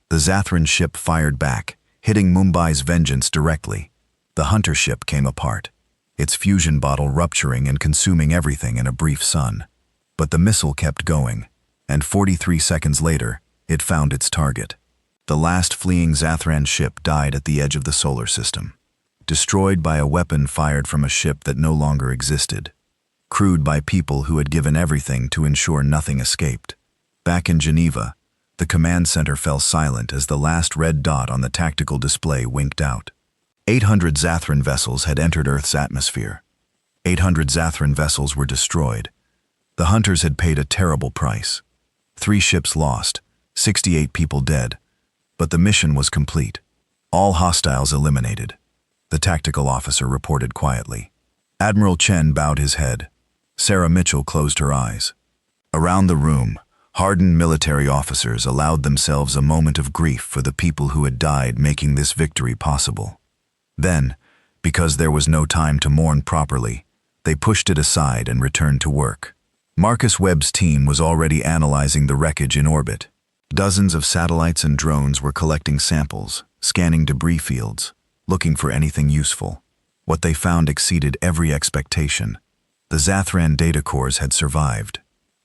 A: The Zathran ship fired back, hitting Mumbai's Vengeance directly. The Hunter ship came apart, its fusion bottle rupturing and consuming everything in a brief sun. But the missile kept going, and 43 seconds later, it found its target. The last fleeing Zathran ship died at the edge of the solar system, destroyed by a weapon fired from a ship that no longer existed, crewed by people who had given everything to ensure nothing escaped. Back in Geneva, the command center fell silent as the last red dot on the tactical display winked out. 800 Zathran vessels had entered Earth's atmosphere. 800 Zathran vessels were destroyed. The Hunters had paid a terrible price. 3 ships lost, 68 people dead. But the mission was complete. All hostiles eliminated. The tactical officer reported quietly. Admiral Chen bowed his head. Sarah Mitchell closed her eyes. Around the room, hardened military officers allowed themselves a moment of grief for the people who had died making this victory possible. Then, because there was no time to mourn properly, they pushed it aside and returned to work. Marcus Webb's team was already analyzing the wreckage in orbit. Dozens of satellites and drones were collecting samples, scanning debris fields, looking for anything useful. What they found exceeded every expectation. The Zathran data cores had survived.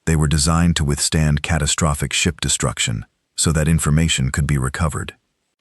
A: They were designed to withstand catastrophic ship destruction so that information could be recovered.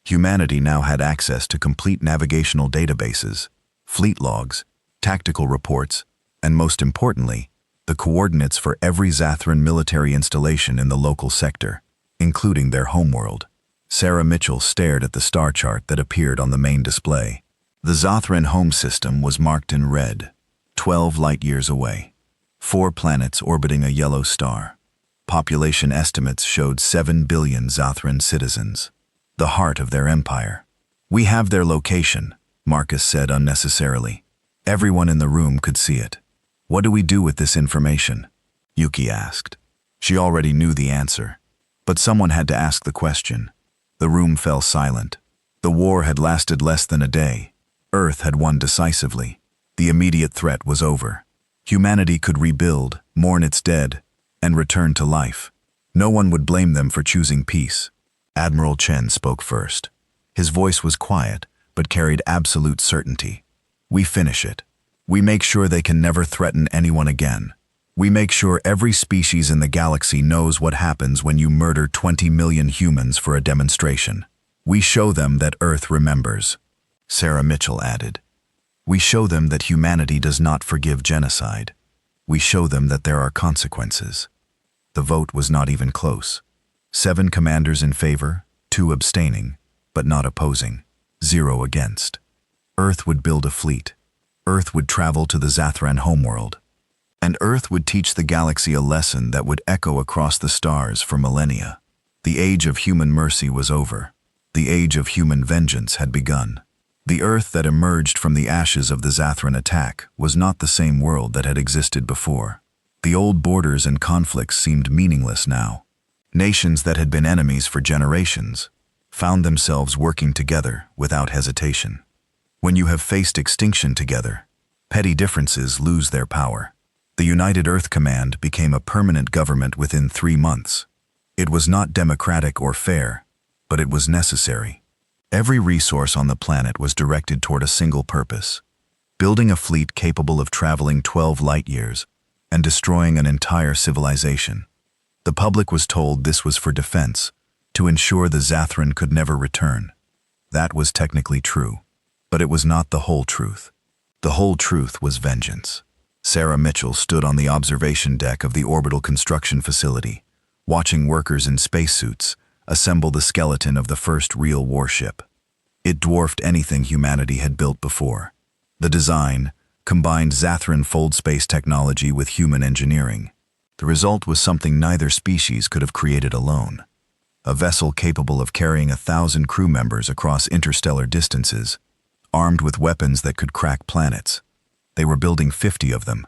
A: Humanity now had access to complete navigational databases, fleet logs, tactical reports, and most importantly, the coordinates for every Zathran military installation in the local sector, including their homeworld. Sarah Mitchell stared at the star chart that appeared on the main display. The Zathran home system was marked in red, 12 light-years away. 4 planets orbiting a yellow star. Population estimates showed 7 billion Zathran citizens, the heart of their empire. We have their location, Marcus said unnecessarily. Everyone in the room could see it. What do we do with this information? Yuki asked. She already knew the answer. But someone had to ask the question. The room fell silent. The war had lasted less than a day. Earth had won decisively. The immediate threat was over. Humanity could rebuild, mourn its dead, and return to life. No one would blame them for choosing peace. Admiral Chen spoke first. His voice was quiet, but carried absolute certainty. We finish it. We make sure they can never threaten anyone again. We make sure every species in the galaxy knows what happens when you murder 20 million humans for a demonstration. We show them that Earth remembers. Sarah Mitchell added. We show them that humanity does not forgive genocide. We show them that there are consequences. The vote was not even close. 7 commanders in favor, 2 abstaining, but not opposing, 0 against. Earth would build a fleet. Earth would travel to the Zathran homeworld. And Earth would teach the galaxy a lesson that would echo across the stars for millennia. The age of human mercy was over. The age of human vengeance had begun. The Earth that emerged from the ashes of the Zathran attack was not the same world that had existed before. The old borders and conflicts seemed meaningless now. Nations that had been enemies for generations found themselves working together without hesitation. When you have faced extinction together, Petty differences lose their power. The United Earth Command became a permanent government within 3 months. It was not democratic or fair, but it was necessary. Every resource on the planet was directed toward a single purpose: building a fleet capable of traveling 12 light years and destroying an entire civilization. The public was told this was for defense, to ensure the Zathran could never return. That was technically true, but it was not the whole truth. The whole truth was vengeance. Sarah Mitchell stood on the observation deck of the orbital construction facility, watching workers in spacesuits assemble the skeleton of the first real warship. It dwarfed anything humanity had built before. The design combined Zathran fold space technology with human engineering. The result was something neither species could have created alone. A vessel capable of carrying 1,000 crew members across interstellar distances, armed with weapons that could crack planets. They were building 50 of them.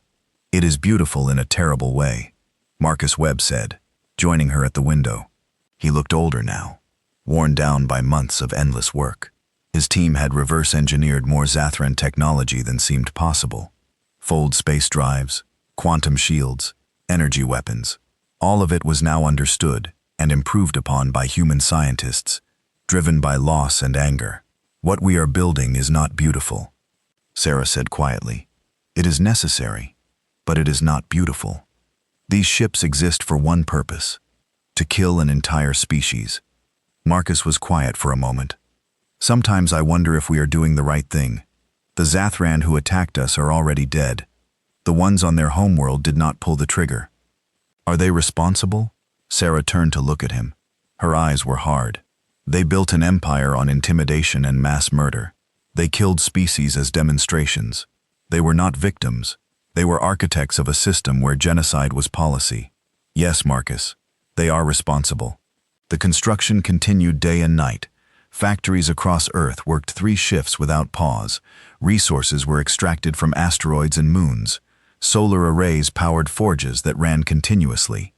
A: "It is beautiful in a terrible way," Marcus Webb said, joining her at the window. He looked older now, worn down by months of endless work. His team had reverse-engineered more Zathran technology than seemed possible. Fold space drives, quantum shields, energy weapons. All of it was now understood and improved upon by human scientists, driven by loss and anger. "What we are building is not beautiful," Sarah said quietly. "It is necessary, but it is not beautiful. These ships exist for one purpose: to kill an entire species." Marcus was quiet for a moment. "Sometimes I wonder if we are doing the right thing. The Zathran who attacked us are already dead. The ones on their homeworld did not pull the trigger. Are they responsible?" Sarah turned to look at him. Her eyes were hard. "They built an empire on intimidation and mass murder. They killed species as demonstrations. They were not victims. They were architects of a system where genocide was policy. Yes, Marcus, they are responsible." The construction continued day and night. Factories across Earth worked 3 shifts without pause. Resources were extracted from asteroids and moons. Solar arrays powered forges that ran continuously.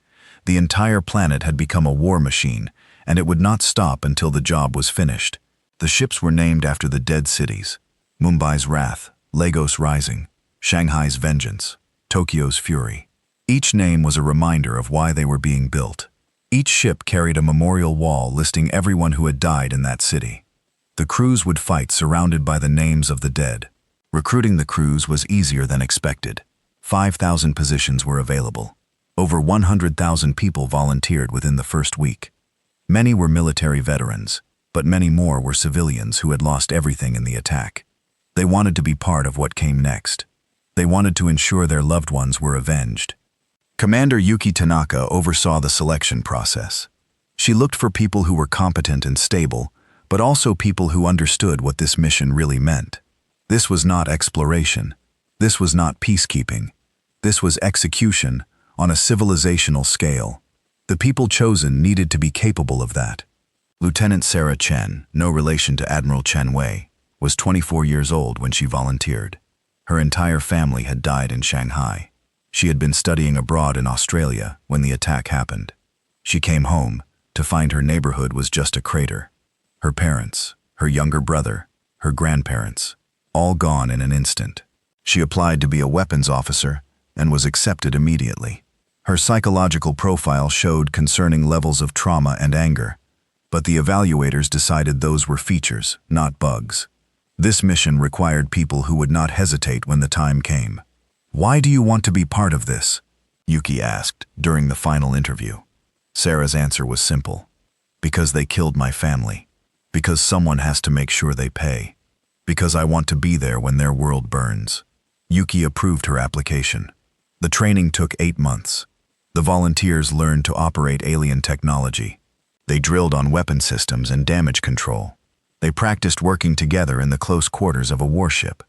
A: The entire planet had become a war machine, and it would not stop until the job was finished. The ships were named after the dead cities: Mumbai's Wrath, Lagos Rising, Shanghai's Vengeance, Tokyo's Fury. Each name was a reminder of why they were being built. Each ship carried a memorial wall listing everyone who had died in that city. The crews would fight surrounded by the names of the dead. Recruiting the crews was easier than expected. 5,000 positions were available. Over 100,000 people volunteered within the first week. Many were military veterans, but many more were civilians who had lost everything in the attack. They wanted to be part of what came next. They wanted to ensure their loved ones were avenged. Commander Yuki Tanaka oversaw the selection process. She looked for people who were competent and stable, but also people who understood what this mission really meant. This was not exploration. This was not peacekeeping. This was execution on a civilizational scale. The people chosen needed to be capable of that. Lieutenant Sarah Chen, no relation to Admiral Chen Wei, was 24 years old when she volunteered. Her entire family had died in Shanghai. She had been studying abroad in Australia when the attack happened. She came home to find her neighborhood was just a crater. Her parents, her younger brother, her grandparents, all gone in an instant. She applied to be a weapons officer and was accepted immediately. Her psychological profile showed concerning levels of trauma and anger, but the evaluators decided those were features, not bugs. This mission required people who would not hesitate when the time came. "Why do you want to be part of this?" Yuki asked during the final interview. Sarah's answer was simple: "Because they killed my family. Because someone has to make sure they pay. Because I want to be there when their world burns." Yuki approved her application. The training took 8 months. The volunteers learned to operate alien technology. They drilled on weapon systems and damage control. They practiced working together in the close quarters of a warship.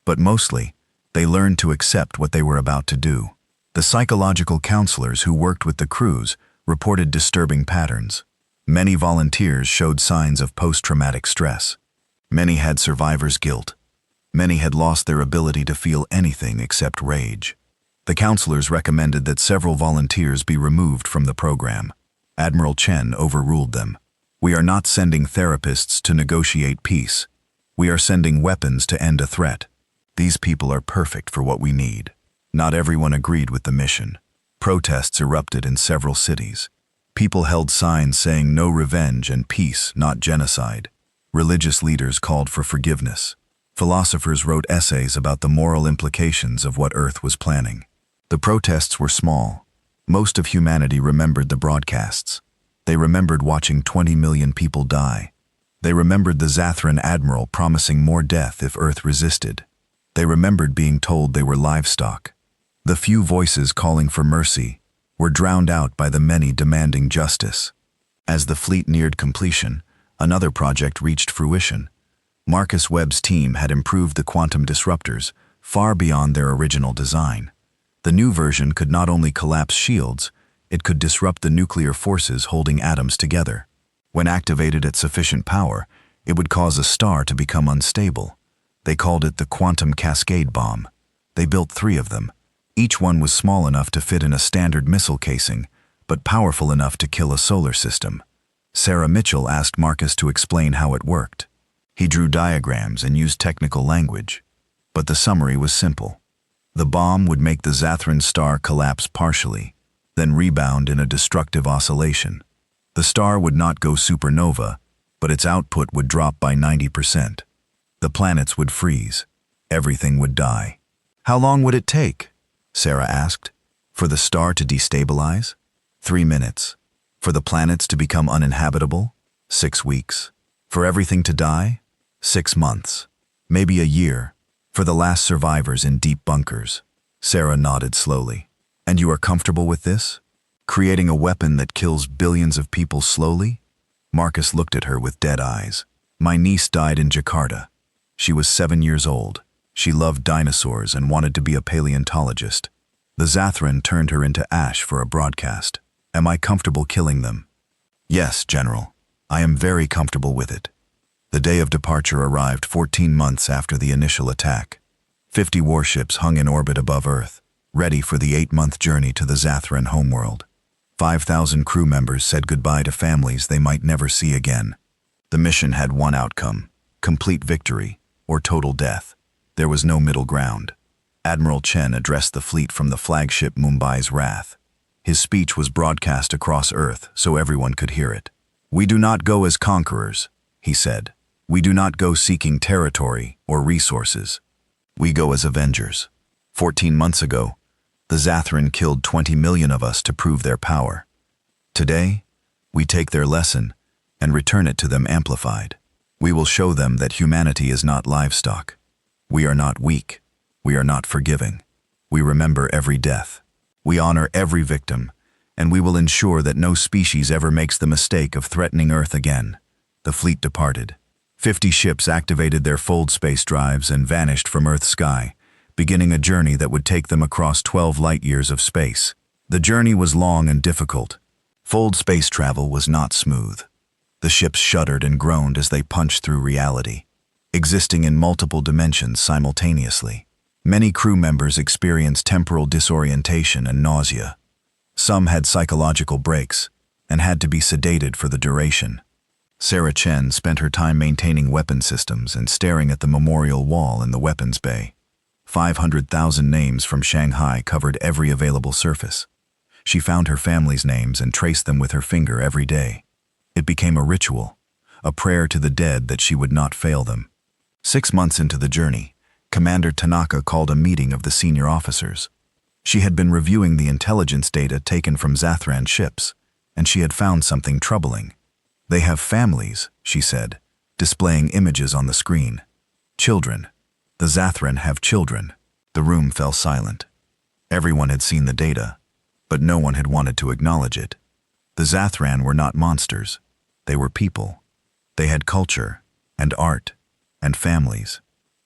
A: But mostly, they learned to accept what they were about to do. The psychological counselors who worked with the crews reported disturbing patterns. Many volunteers showed signs of post-traumatic stress. Many had survivor's guilt. Many had lost their ability to feel anything except rage. The counselors recommended that several volunteers be removed from the program. Admiral Chen overruled them. "We are not sending therapists to negotiate peace. We are sending weapons to end a threat." These people are perfect for what we need. Not everyone agreed with the mission. Protests erupted in several cities. People held signs saying no revenge and peace, not genocide. Religious leaders called for forgiveness. Philosophers wrote essays about the moral implications of what Earth was planning. The protests were small. Most of humanity remembered the broadcasts. They remembered watching 20 million people die. They remembered the Zathran admiral promising more death if Earth resisted. They remembered being told they were livestock. The few voices calling for mercy were drowned out by the many demanding justice. As the fleet neared completion, another project reached fruition. Marcus Webb's team had improved the quantum disruptors far beyond their original design. The new version could not only collapse shields, it could disrupt the nuclear forces holding atoms together. When activated at sufficient power, it would cause a star to become unstable. They called it the quantum cascade bomb. They built 3 of them. Each one was small enough to fit in a standard missile casing, but powerful enough to kill a solar system. Sarah Mitchell asked Marcus to explain how it worked. He drew diagrams and used technical language, but the summary was simple. The bomb would make the Zathran star collapse partially, then rebound in a destructive oscillation. The star would not go supernova, but its output would drop by 90%. The planets would freeze. Everything would die. How long would it take? Sarah asked. For the star to destabilize? 3 minutes. For the planets to become uninhabitable? 6 weeks. For everything to die? 6 months. Maybe a year. For the last survivors in deep bunkers. Sarah nodded slowly. And you are comfortable with this? Creating a weapon that kills billions of people slowly? Marcus looked at her with dead eyes. My niece died in Jakarta. She was 7 years old. She loved dinosaurs and wanted to be a paleontologist. The Zathran turned her into ash for a broadcast. Am I comfortable killing them? Yes, General. I am very comfortable with it. The day of departure arrived 14 months after the initial attack. 50 warships hung in orbit above Earth, ready for the 8-month journey to the Zathran homeworld. 5,000 crew members said goodbye to families they might never see again. The mission had one outcome: complete victory or total death. There was no middle ground. Admiral Chen addressed the fleet from the flagship Mumbai's Wrath. His speech was broadcast across Earth so everyone could hear it. We do not go as conquerors, he said. We do not go seeking territory or resources. We go as avengers. 14 months ago, the Zathran killed 20 million of us to prove their power. Today, we take their lesson and return it to them amplified. We will show them that humanity is not livestock. We are not weak. We are not forgiving. We remember every death. We honor every victim, and we will ensure that no species ever makes the mistake of threatening Earth again. The fleet departed. 50 ships activated their fold space drives and vanished from Earth's sky, beginning a journey that would take them across 12 light-years of space. The journey was long and difficult. Fold space travel was not smooth. The ships shuddered and groaned as they punched through reality, existing in multiple dimensions simultaneously. Many crew members experienced temporal disorientation and nausea. Some had psychological breaks and had to be sedated for the duration. Sarah Chen spent her time maintaining weapon systems and staring at the memorial wall in the weapons bay. 500,000 names from Shanghai covered every available surface. She found her family's names and traced them with her finger every day. It became a ritual, a prayer to the dead that she would not fail them. 6 months into the journey, Commander Tanaka called a meeting of the senior officers. She had been reviewing the intelligence data taken from Zathran ships, and she had found something troubling. They have families, she said, displaying images on the screen. Children. The Zathran have children. The room fell silent. Everyone had seen the data, but no one had wanted to acknowledge it. The Zathran were not monsters. They were people. They had culture, and art, and families.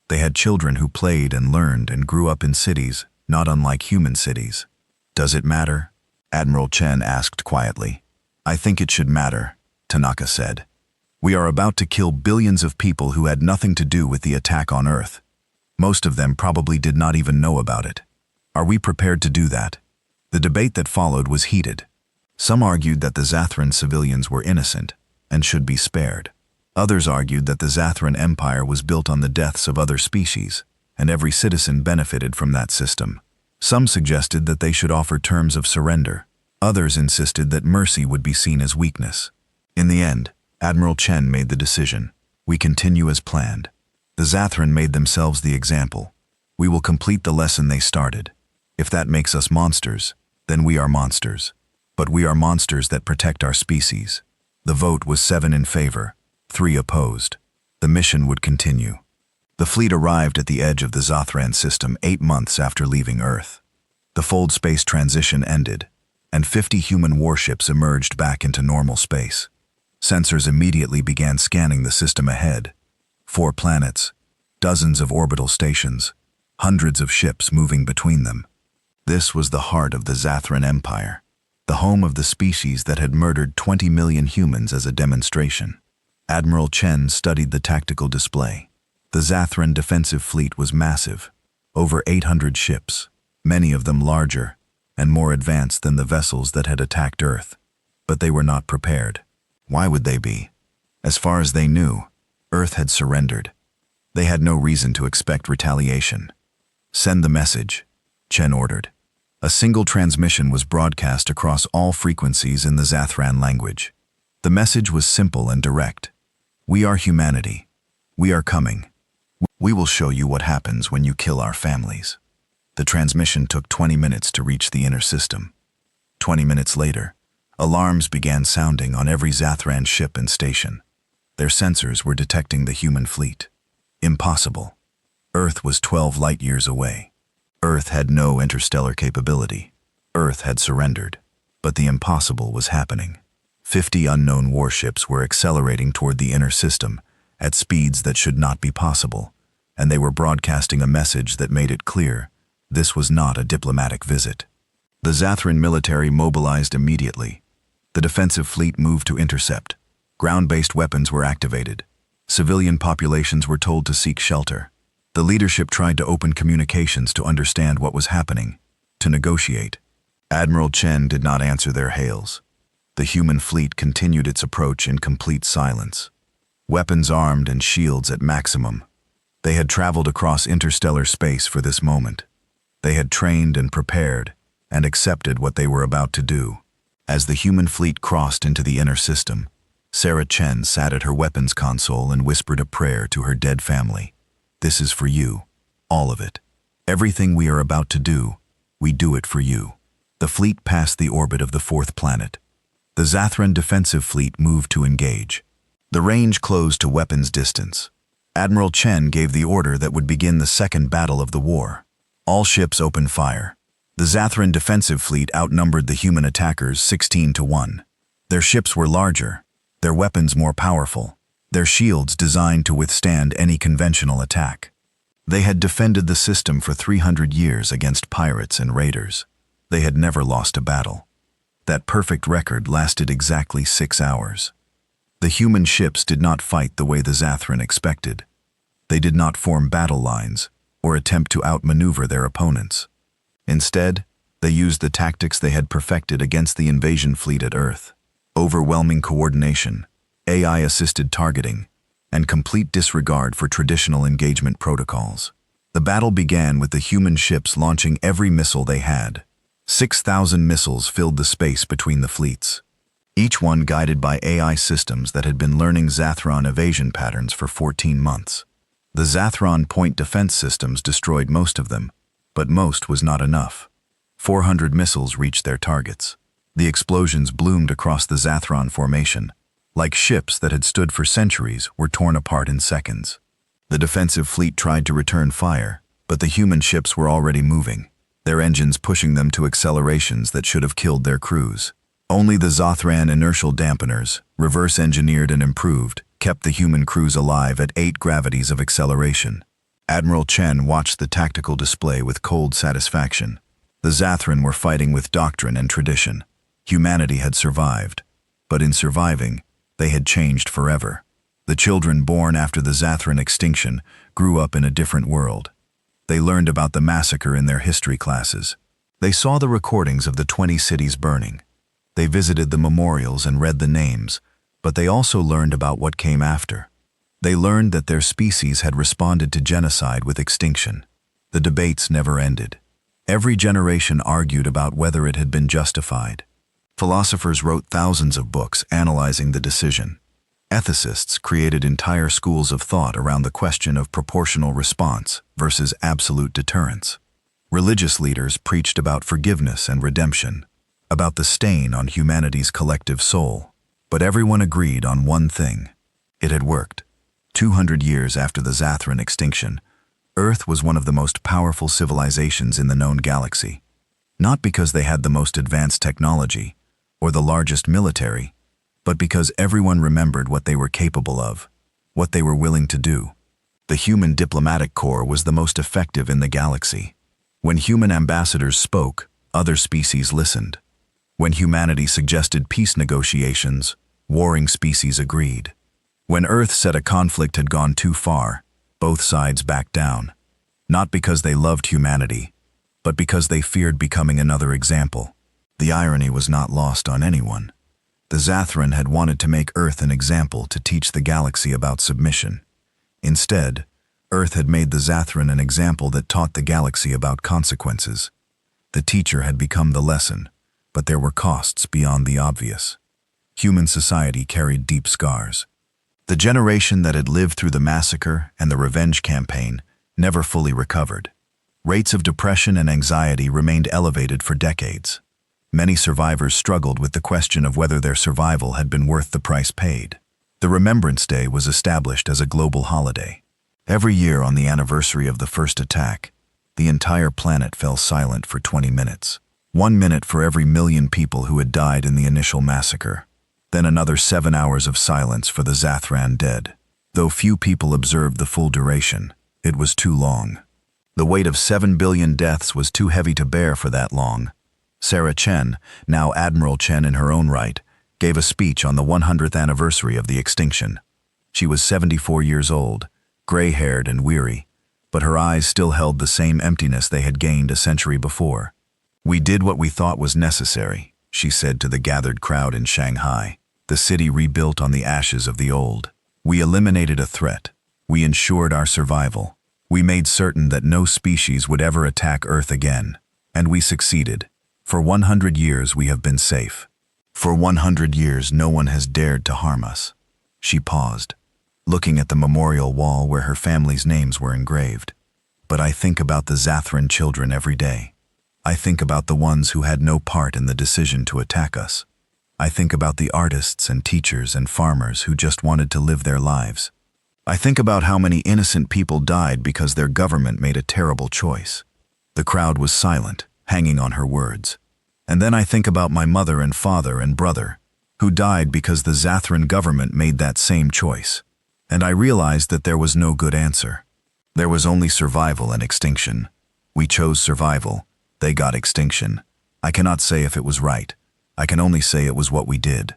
A: They had children who played and learned and grew up in cities not unlike human cities. Does it matter? Admiral Chen asked quietly. I think it should matter, Tanaka said. We are about to kill billions of people who had nothing to do with the attack on Earth. Most of them probably did not even know about it. Are we prepared to do that? The debate that followed was heated. Some argued that the Zathran civilians were innocent and should be spared. Others argued that the Zathran Empire was built on the deaths of other species and every citizen benefited from that system. Some suggested that they should offer terms of surrender. Others insisted that mercy would be seen as weakness. In the end, Admiral Chen made the decision. We continue as planned. The Zathran made themselves the example. We will complete the lesson they started. If that makes us monsters, then we are monsters. But we are monsters that protect our species. The vote was 7 in favor, 3 opposed. The mission would continue. The fleet arrived at the edge of the Zathran system 8 months after leaving Earth. The fold space transition ended, and 50 human warships emerged back into normal space. Sensors immediately began scanning the system ahead. 4 planets, dozens of orbital stations, hundreds of ships moving between them. This was the heart of the Zathran Empire, the home of the species that had murdered 20 million humans as a demonstration. Admiral Chen studied the tactical display. The Zathran defensive fleet was massive, over 800 ships, many of them larger and more advanced than the vessels that had attacked Earth. But they were not prepared. Why would they be? As far as they knew, Earth had surrendered. They had no reason to expect retaliation. Send the message, Chen ordered. A single transmission was broadcast across all frequencies in the Zathran language. The message was simple and direct. We are humanity. We are coming. We will show you what happens when you kill our families. The transmission took 20 minutes to reach the inner system. 20 minutes later, alarms began sounding on every Zathran ship and station. Their sensors were detecting the human fleet. Impossible. Earth was 12 light-years away. Earth had no interstellar capability. Earth had surrendered. But the impossible was happening. 50 unknown warships were accelerating toward the inner system at speeds that should not be possible, and they were broadcasting a message that made it clear this was not a diplomatic visit. The Zathran military mobilized immediately. The defensive fleet moved to intercept. Ground-based weapons were activated. Civilian populations were told to seek shelter. The leadership tried to open communications to understand what was happening, to negotiate. Admiral Chen did not answer their hails. The human fleet continued its approach in complete silence. Weapons armed and shields at maximum. They had traveled across interstellar space for this moment. They had trained and prepared and accepted what they were about to do. As the human fleet crossed into the inner system, Sarah Chen sat at her weapons console and whispered a prayer to her dead family. This is for you, all of it. Everything we are about to do, we do it for you. The fleet passed the orbit of the 4th planet. The Zathran defensive fleet moved to engage. The range closed to weapons distance. Admiral Chen gave the order that would begin the second battle of the war. All ships opened fire. The Zathran defensive fleet outnumbered the human attackers 16-1. Their ships were larger, their weapons more powerful, their shields designed to withstand any conventional attack. They had defended the system for 300 years against pirates and raiders. They had never lost a battle. That perfect record lasted exactly 6 hours. The human ships did not fight the way the Zathran expected. They did not form battle lines or attempt to outmaneuver their opponents. Instead, they used the tactics they had perfected against the invasion fleet at Earth. Overwhelming coordination, AI-assisted targeting, and complete disregard for traditional engagement protocols. The battle began with the human ships launching every missile they had. 6,000 missiles filled the space between the fleets, each one guided by AI systems that had been learning Zathran evasion patterns for 14 months. The Zathran point defense systems destroyed most of them, but most was not enough. 400 missiles reached their targets. The explosions bloomed across the Zathran formation, like ships that had stood for centuries were torn apart in seconds. The defensive fleet tried to return fire, but the human ships were already moving, their engines pushing them to accelerations that should have killed their crews. Only the Zathran inertial dampeners, reverse-engineered and improved, kept the human crews alive at 8 gravities of acceleration. Admiral Chen watched the tactical display with cold satisfaction. The Zathran were fighting with doctrine and tradition. Humanity had survived, but in surviving, they had changed forever. The children born after the Zathran extinction grew up in a different world. They learned about the massacre in their history classes. They saw the recordings of the 20 cities burning. They visited the memorials and read the names, but they also learned about what came after. They learned that their species had responded to genocide with extinction. The debates never ended. Every generation argued about whether it had been justified. Philosophers wrote thousands of books analyzing the decision. Ethicists created entire schools of thought around the question of proportional response versus absolute deterrence. Religious leaders preached about forgiveness and redemption, about the stain on humanity's collective soul. But everyone agreed on one thing. It had worked. 200 years after the Zathran extinction, Earth was one of the most powerful civilizations in the known galaxy. Not because they had the most advanced technology or the largest military, but because everyone remembered what they were capable of, what they were willing to do. The human diplomatic corps was the most effective in the galaxy. When human ambassadors spoke, other species listened. When humanity suggested peace negotiations, warring species agreed. When Earth said a conflict had gone too far, both sides backed down. Not because they loved humanity, but because they feared becoming another example. The irony was not lost on anyone. The Zathran had wanted to make Earth an example to teach the galaxy about submission. Instead, Earth had made the Zathran an example that taught the galaxy about consequences. The teacher had become the lesson, but there were costs beyond the obvious. Human society carried deep scars. The generation that had lived through the massacre and the revenge campaign never fully recovered. Rates of depression and anxiety remained elevated for decades. Many survivors struggled with the question of whether their survival had been worth the price paid. The Remembrance Day was established as a global holiday. Every year on the anniversary of the first attack, the entire planet fell silent for 20 minutes. 1 minute for every million people who had died in the initial massacre. Then another 7 hours of silence for the Zathran dead. Though few people observed the full duration, it was too long. The weight of 7 billion deaths was too heavy to bear for that long. Sarah Chen, now Admiral Chen in her own right, gave a speech on the 100th anniversary of the extinction. She was 74 years old, gray-haired and weary, but her eyes still held the same emptiness they had gained a century before. "We did what we thought was necessary," she said to the gathered crowd in Shanghai. The city rebuilt on the ashes of the old. "We eliminated a threat. We ensured our survival. We made certain that no species would ever attack Earth again. And we succeeded. For 100 years we have been safe. For 100 years no one has dared to harm us." She paused, looking at the memorial wall where her family's names were engraved. "But I think about the Zathran children every day. I think about the ones who had no part in the decision to attack us. I think about the artists and teachers and farmers who just wanted to live their lives. I think about how many innocent people died because their government made a terrible choice." The crowd was silent, hanging on her words. "And then I think about my mother and father and brother, who died because the Zathran government made that same choice. And I realized that there was no good answer. There was only survival and extinction. We chose survival. They got extinction. I cannot say if it was right. I can only say it was what we did."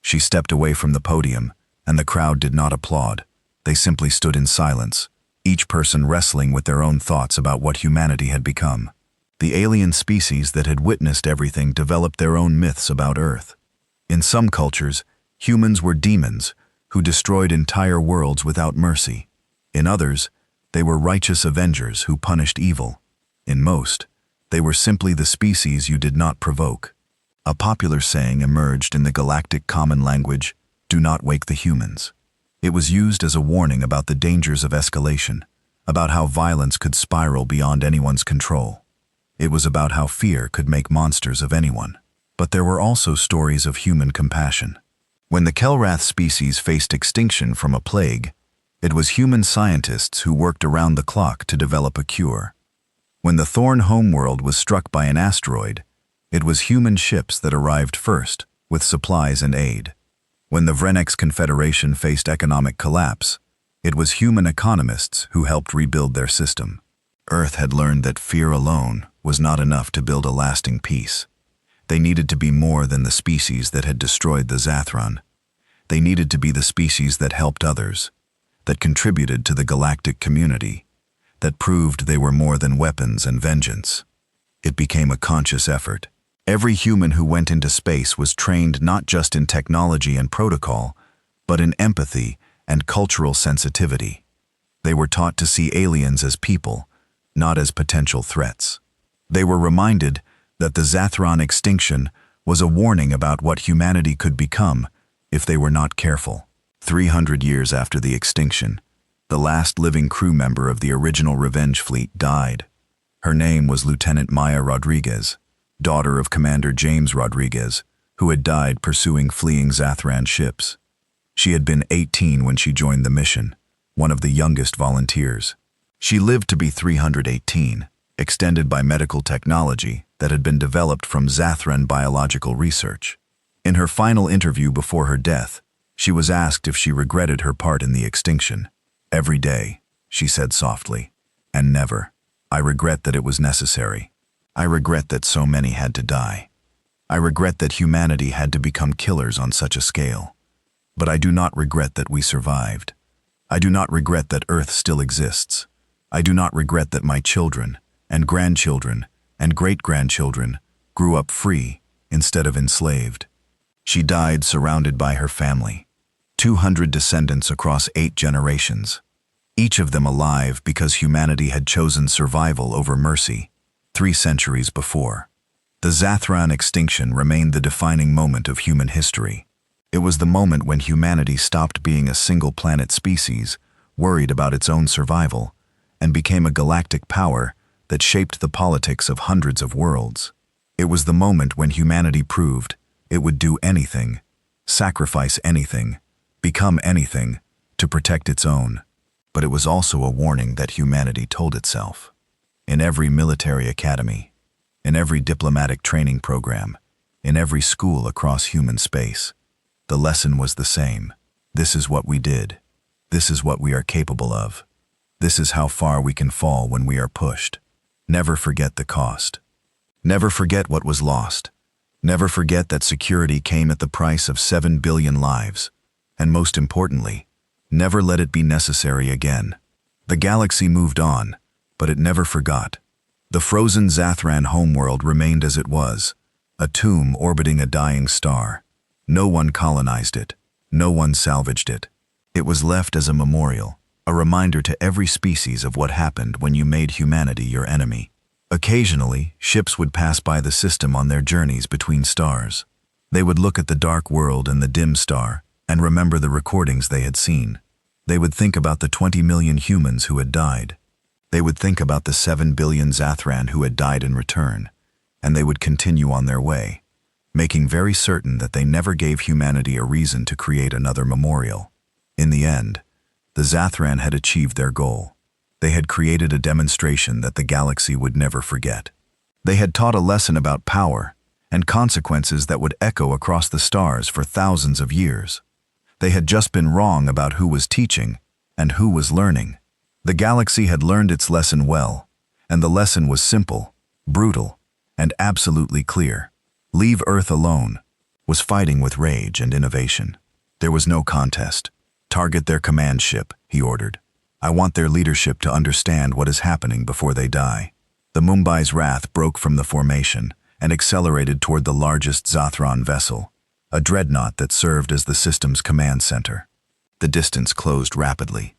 A: She stepped away from the podium, and the crowd did not applaud. They simply stood in silence, each person wrestling with their own thoughts about what humanity had become. The alien species that had witnessed everything developed their own myths about Earth. In some cultures, humans were demons who destroyed entire worlds without mercy. In others, they were righteous avengers who punished evil. In most, they were simply the species you did not provoke. A popular saying emerged in the galactic common language, "Do not wake the humans." It was used as a warning about the dangers of escalation, about how violence could spiral beyond anyone's control. It was about how fear could make monsters of anyone. But there were also stories of human compassion. When the Kelrath species faced extinction from a plague, it was human scientists who worked around the clock to develop a cure. When the Thorn homeworld was struck by an asteroid, it was human ships that arrived first, with supplies and aid. When the Vrenex Confederation faced economic collapse, it was human economists who helped rebuild their system. Earth had learned that fear alone was not enough to build a lasting peace. They needed to be more than the species that had destroyed the Zathran. They needed to be the species that helped others, that contributed to the galactic community, that proved they were more than weapons and vengeance. It became a conscious effort. Every human who went into space was trained not just in technology and protocol, but in empathy and cultural sensitivity. They were taught to see aliens as people, not as potential threats. They were reminded that the Zathron extinction was a warning about what humanity could become if they were not careful. 300 years after the extinction, the last living crew member of the original Revenge fleet died. Her name was Lieutenant Maya Rodriguez, daughter of Commander James Rodriguez, who had died pursuing fleeing Zathran ships. She had been 18 when she joined the mission, one of the youngest volunteers. She lived to be 318, extended by medical technology that had been developed from Zathran biological research. In her final interview before her death, she was asked if she regretted her part in the extinction. "Every day," she said softly, "and never. I regret that it was necessary. I regret that so many had to die. I regret that humanity had to become killers on such a scale. But I do not regret that we survived. I do not regret that Earth still exists. I do not regret that my children and grandchildren and great-grandchildren grew up free instead of enslaved." She died surrounded by her family, 200 descendants across 8 generations, each of them alive because humanity had chosen survival over mercy 3 centuries before. The Zathran extinction remained the defining moment of human history. It was the moment when humanity stopped being a single-planet species, worried about its own survival, and became a galactic power that shaped the politics of hundreds of worlds. It was the moment when humanity proved it would do anything, sacrifice anything, become anything, to protect its own. But it was also a warning that humanity told itself. In every military academy, in every diplomatic training program, in every school across human space, the lesson was the same. This is what we did. This is what we are capable of. This is how far we can fall when we are pushed. Never forget the cost. Never forget what was lost. Never forget that security came at the price of 7 billion lives. And most importantly, never let it be necessary again. The galaxy moved on, but it never forgot. The frozen Zathran homeworld remained as it was, a tomb orbiting a dying star. No one colonized it. No one salvaged it. It was left as a memorial, a reminder to every species of what happened when you made humanity your enemy. Occasionally, ships would pass by the system on their journeys between stars. They would look at the dark world and the dim star and remember the recordings they had seen. They would think about the 20 million humans who had died. They would think about the 7 billion Zathran who had died in return, and they would continue on their way, making very certain that they never gave humanity a reason to create another memorial. In the end, the Zathran had achieved their goal. They had created a demonstration that the galaxy would never forget. They had taught a lesson about power and consequences that would echo across the stars for thousands of years. They had just been wrong about who was teaching and who was learning. The galaxy had learned its lesson well, and the lesson was simple, brutal, and absolutely clear. Leave Earth alone was fighting with rage and innovation. There was no contest. Target their command ship, he ordered. I want their leadership to understand what is happening before they die. The Mumbai's wrath broke from the formation and accelerated toward the largest Zathran vessel, a dreadnought that served as the system's command center. The distance closed rapidly.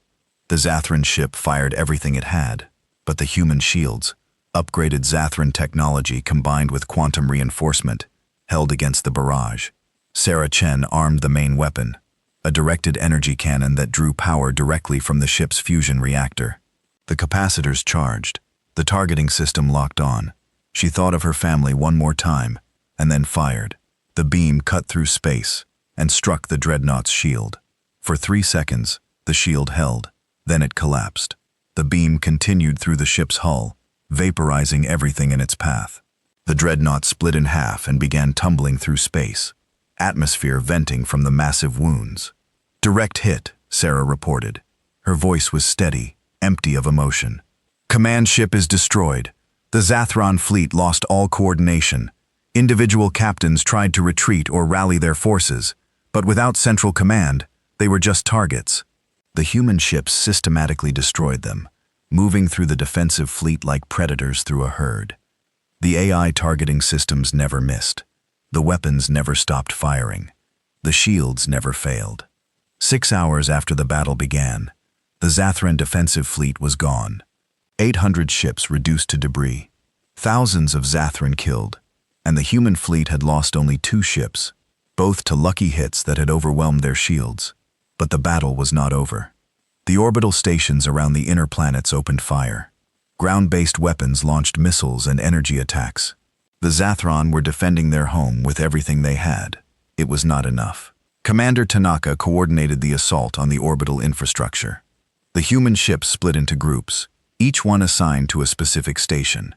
A: The Zathran ship fired everything it had, but the human shields, upgraded Zathran technology combined with quantum reinforcement, held against the barrage. Sarah Chen armed the main weapon, a directed energy cannon that drew power directly from the ship's fusion reactor. The capacitors charged, the targeting system locked on. She thought of her family one more time, and then fired. The beam cut through space and struck the dreadnought's shield. For 3 seconds, the shield held. Then it collapsed. The beam continued through the ship's hull, vaporizing everything in its path. The dreadnought split in half and began tumbling through space, atmosphere venting from the massive wounds. "Direct hit," Sarah reported. Her voice was steady, empty of emotion. "Command ship is destroyed. The Zathran fleet lost all coordination. Individual captains tried to retreat or rally their forces, but without central command, they were just targets. The human ships systematically destroyed them, moving through the defensive fleet like predators through a herd. The AI targeting systems never missed. The weapons never stopped firing. The shields never failed. 6 hours after the battle began, the Zathran defensive fleet was gone. 800 ships reduced to debris, thousands of Zathran killed, and the human fleet had lost only 2 ships, both to lucky hits that had overwhelmed their shields. But the battle was not over. The orbital stations around the inner planets opened fire. Ground-based weapons launched missiles and energy attacks. The Zathran were defending their home with everything they had. It was not enough. Commander Tanaka coordinated the assault on the orbital infrastructure. The human ships split into groups, each one assigned to a specific station.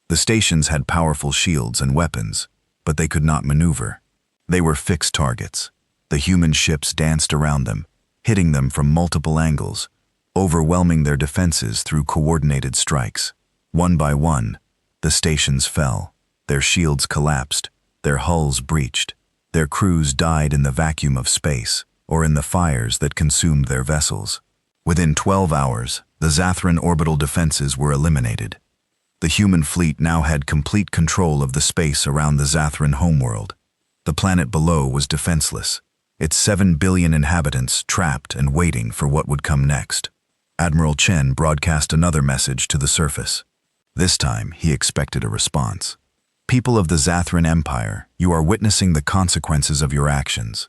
A: The stations had powerful shields and weapons, but they could not maneuver. They were fixed targets. The human ships danced around them, hitting them from multiple angles, overwhelming their defenses through coordinated strikes. One by one, the stations fell. Their shields collapsed, their hulls breached. Their crews died in the vacuum of space, or in the fires that consumed their vessels. Within 12 hours, the Zathran orbital defenses were eliminated. The human fleet now had complete control of the space around the Zathran homeworld. The planet below was defenseless, its 7 billion inhabitants trapped and waiting for what would come next. Admiral Chen broadcast another message to the surface. This time, he expected a response. People of the Zathran Empire, you are witnessing the consequences of your actions.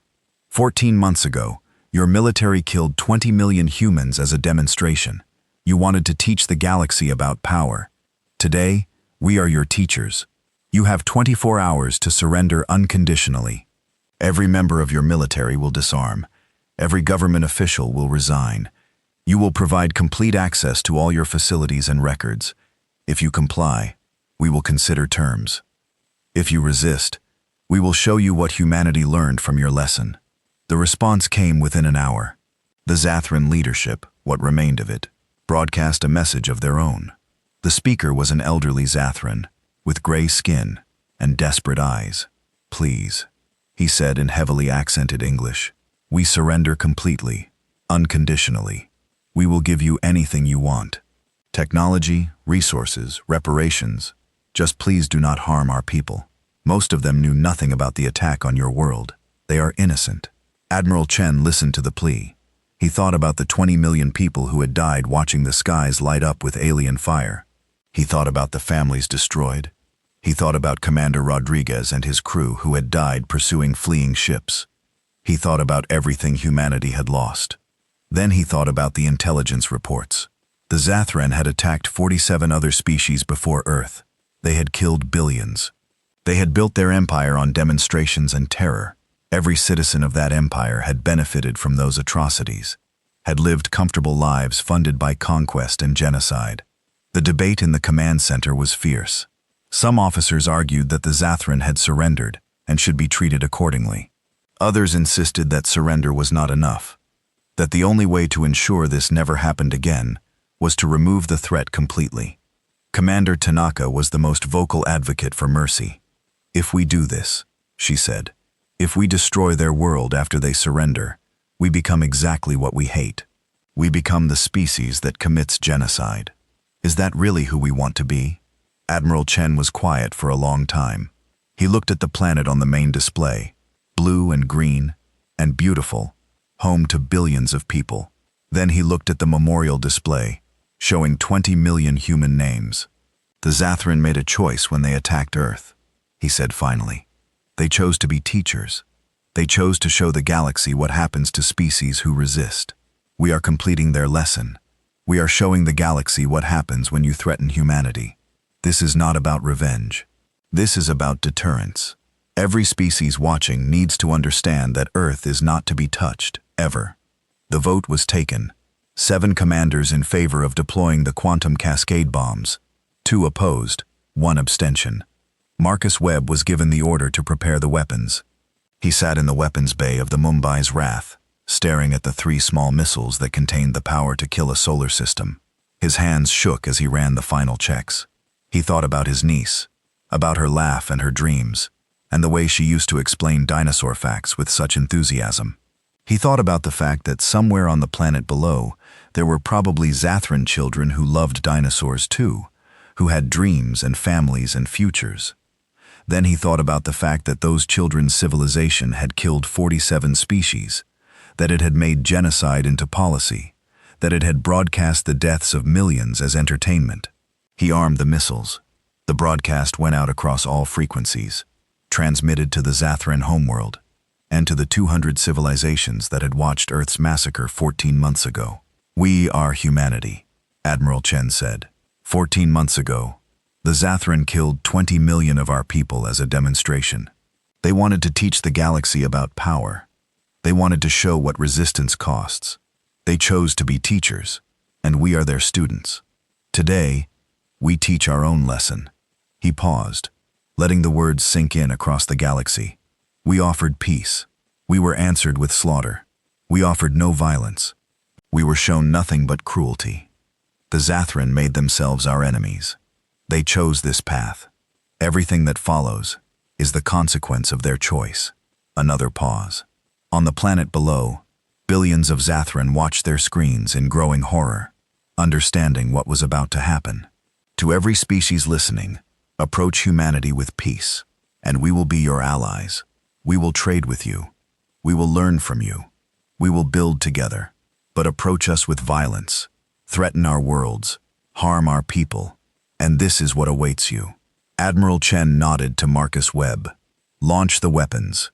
A: 14 months ago, your military killed 20 million humans as a demonstration. You wanted to teach the galaxy about power. Today, we are your teachers. You have 24 hours to surrender unconditionally. Every member of your military will disarm. Every government official will resign. You will provide complete access to all your facilities and records. If you comply, we will consider terms. If you resist, we will show you what humanity learned from your lesson. The response came within an hour. The Zathran leadership, what remained of it, broadcast a message of their own. The speaker was an elderly Zathran, with gray skin and desperate eyes. Please, he said in heavily accented English, we surrender completely, unconditionally. We will give you anything you want. Technology, resources, reparations. Just please do not harm our people. Most of them knew nothing about the attack on your world. They are innocent. Admiral Chen listened to the plea. He thought about the 20 million people who had died watching the skies light up with alien fire. He thought about the families destroyed. He thought about Commander Rodriguez and his crew who had died pursuing fleeing ships. He thought about everything humanity had lost. Then he thought about the intelligence reports. The Zathran had attacked 47 other species before Earth. They had killed billions. They had built their empire on demonstrations and terror. Every citizen of that empire had benefited from those atrocities, had lived comfortable lives funded by conquest and genocide. The debate in the command center was fierce. Some officers argued that the Zathran had surrendered and should be treated accordingly. Others insisted that surrender was not enough, that the only way to ensure this never happened again was to remove the threat completely. Commander Tanaka was the most vocal advocate for mercy. If we do this, she said, if we destroy their world after they surrender, we become exactly what we hate. We become the species that commits genocide. Is that really who we want to be? Admiral Chen was quiet for a long time. He looked at the planet on the main display, blue and green and beautiful, home to billions of people. Then he looked at the memorial display, showing 20 million human names. The Zathran made a choice when they attacked Earth, he said finally. They chose to be teachers. They chose to show the galaxy what happens to species who resist. We are completing their lesson. We are showing the galaxy what happens when you threaten humanity. This is not about revenge. This is about deterrence. Every species watching needs to understand that Earth is not to be touched, ever. The vote was taken. 7 commanders in favor of deploying the quantum cascade bombs, 2 opposed, 1 abstention. Marcus Webb was given the order to prepare the weapons. He sat in the weapons bay of the Mumbai's Wrath, staring at the 3 small missiles that contained the power to kill a solar system. His hands shook as he ran the final checks. He thought about his niece, about her laugh and her dreams, and the way she used to explain dinosaur facts with such enthusiasm. He thought about the fact that somewhere on the planet below, there were probably Zathran children who loved dinosaurs too, who had dreams and families and futures. Then he thought about the fact that those children's civilization had killed 47 species, that it had made genocide into policy, that it had broadcast the deaths of millions as entertainment. He armed the missiles. The broadcast went out across all frequencies, transmitted to the Zathran homeworld, and to the 200 civilizations that had watched Earth's massacre 14 months ago. "We are humanity," Admiral Chen said. 14 months ago, the Zathran killed 20 million of our people as a demonstration. They wanted to teach the galaxy about power. They wanted to show what resistance costs. They chose to be teachers, and we are their students. Today, we teach our own lesson. He paused, letting the words sink in across the galaxy. We offered peace. We were answered with slaughter. We offered no violence. We were shown nothing but cruelty. The Zathran made themselves our enemies. They chose this path. Everything that follows is the consequence of their choice. Another pause. On the planet below, billions of Zathran watched their screens in growing horror, understanding what was about to happen. To every species listening, approach humanity with peace, and we will be your allies. We will trade with you. We will learn from you. We will build together. But approach us with violence, threaten our worlds, harm our people, and this is what awaits you. Admiral Chen nodded to Marcus Webb. Launch the weapons.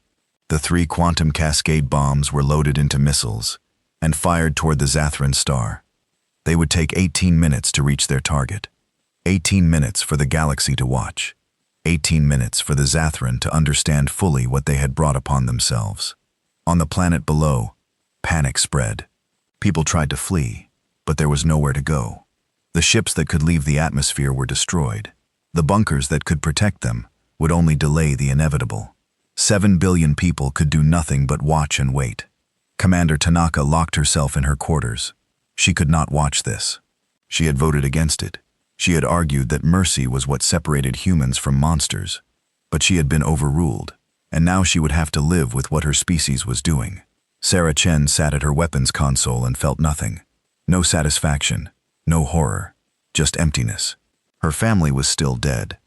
A: The 3 quantum cascade bombs were loaded into missiles and fired toward the Zathran star. They would take 18 minutes to reach their target. 18 minutes for the galaxy to watch. 18 minutes for the Zathran to understand fully what they had brought upon themselves. On the planet below, panic spread. People tried to flee, but there was nowhere to go. The ships that could leave the atmosphere were destroyed. The bunkers that could protect them would only delay the inevitable. 7 billion people could do nothing but watch and wait. Commander Tanaka locked herself in her quarters. She could not watch this. She had voted against it. She had argued that mercy was what separated humans from monsters. But she had been overruled, and now she would have to live with what her species was doing. Sarah Chen sat at her weapons console and felt nothing. No satisfaction, no horror, just emptiness. Her family was still dead.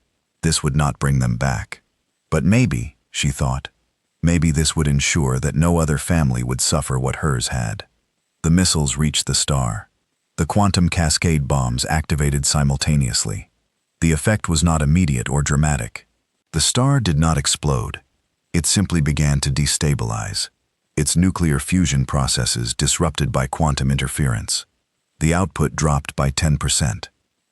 A: This would not bring them back. But maybe, she thought, maybe this would ensure that no other family would suffer what hers had. The missiles reached the star. The quantum cascade bombs activated simultaneously. The effect was not immediate or dramatic. The star did not explode. It simply began to destabilize. Its nuclear fusion processes disrupted by quantum interference. The output dropped by 10%,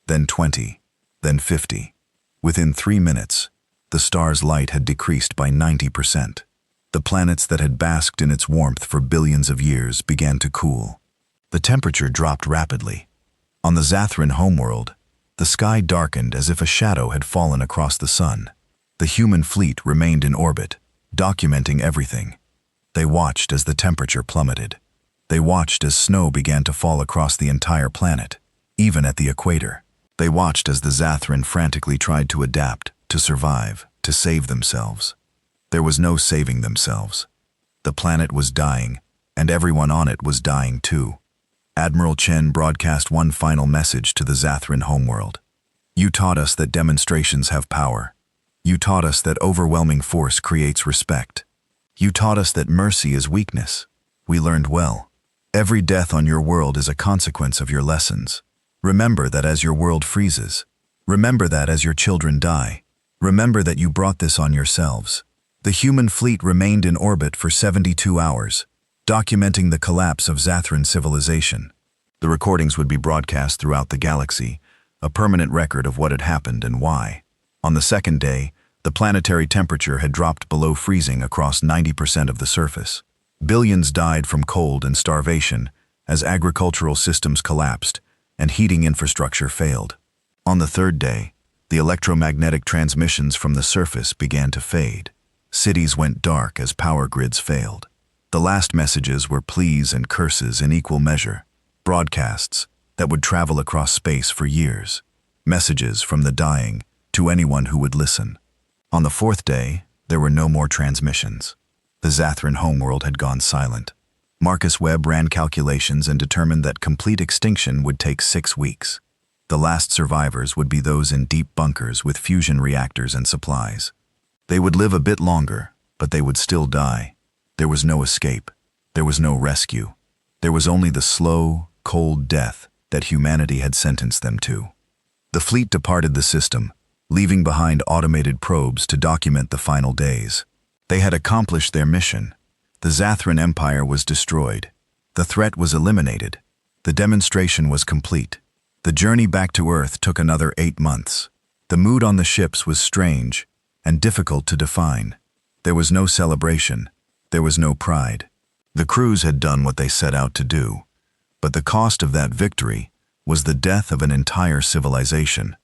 A: then 20, then 50. Within 3 minutes, the star's light had decreased by 90%. The planets that had basked in its warmth for billions of years began to cool. The temperature dropped rapidly. On the Zathran homeworld, the sky darkened as if a shadow had fallen across the sun. The human fleet remained in orbit, documenting everything. They watched as the temperature plummeted. They watched as snow began to fall across the entire planet, even at the equator. They watched as the Zathran frantically tried to adapt, to survive, to save themselves. There was no saving themselves. The planet was dying, and everyone on it was dying too. Admiral Chen broadcast one final message to the Zathran homeworld. You taught us that demonstrations have power. You taught us that overwhelming force creates respect. You taught us that mercy is weakness. We learned well. Every death on your world is a consequence of your lessons. Remember that as your world freezes. Remember that as your children die. Remember that you brought this on yourselves. The human fleet remained in orbit for 72 hours, documenting the collapse of Zathran civilization. The recordings would be broadcast throughout the galaxy, a permanent record of what had happened and why. On the second day, the planetary temperature had dropped below freezing across 90% of the surface. Billions died from cold and starvation as agricultural systems collapsed and heating infrastructure failed. On the third day, the electromagnetic transmissions from the surface began to fade. Cities went dark as power grids failed. The last messages were pleas and curses in equal measure, broadcasts that would travel across space for years, messages from the dying to anyone who would listen. On the fourth day, there were no more transmissions. The Zathran homeworld had gone silent. Marcus Webb ran calculations and determined that complete extinction would take 6 weeks. The last survivors would be those in deep bunkers with fusion reactors and supplies. They would live a bit longer, but they would still die. There was no escape. There was no rescue. There was only the slow, cold death that humanity had sentenced them to. The fleet departed the system, leaving behind automated probes to document the final days. They had accomplished their mission. The Zathran Empire was destroyed. The threat was eliminated. The demonstration was complete. The journey back to Earth took another 8 months. The mood on the ships was strange and difficult to define. There was no celebration. There was no pride. The crews had done what they set out to do, but the cost of that victory was the death of an entire civilization.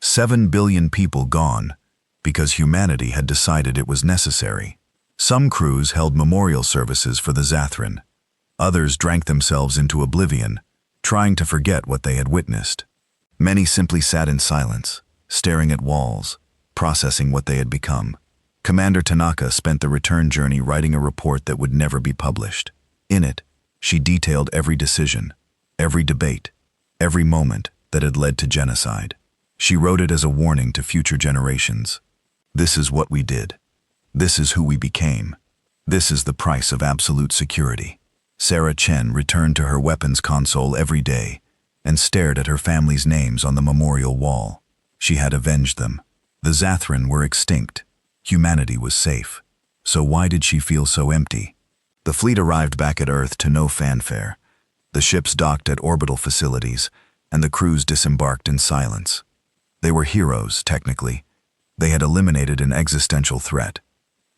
A: 7 billion people gone because humanity had decided it was necessary. Some crews held memorial services for the Zathran. Others drank themselves into oblivion, trying to forget what they had witnessed. Many simply sat in silence, staring at walls, processing what they had become. Commander Tanaka spent the return journey writing a report that would never be published. In it, she detailed every decision, every debate, every moment that had led to genocide. She wrote it as a warning to future generations. This is what we did. This is who we became. This is the price of absolute security. Sarah Chen returned to her weapons console every day and stared at her family's names on the memorial wall. She had avenged them. The Zathran were extinct. Humanity was safe. So why did she feel so empty? The fleet arrived back at Earth to no fanfare. The ships docked at orbital facilities, and the crews disembarked in silence. They were heroes, technically. They had eliminated an existential threat.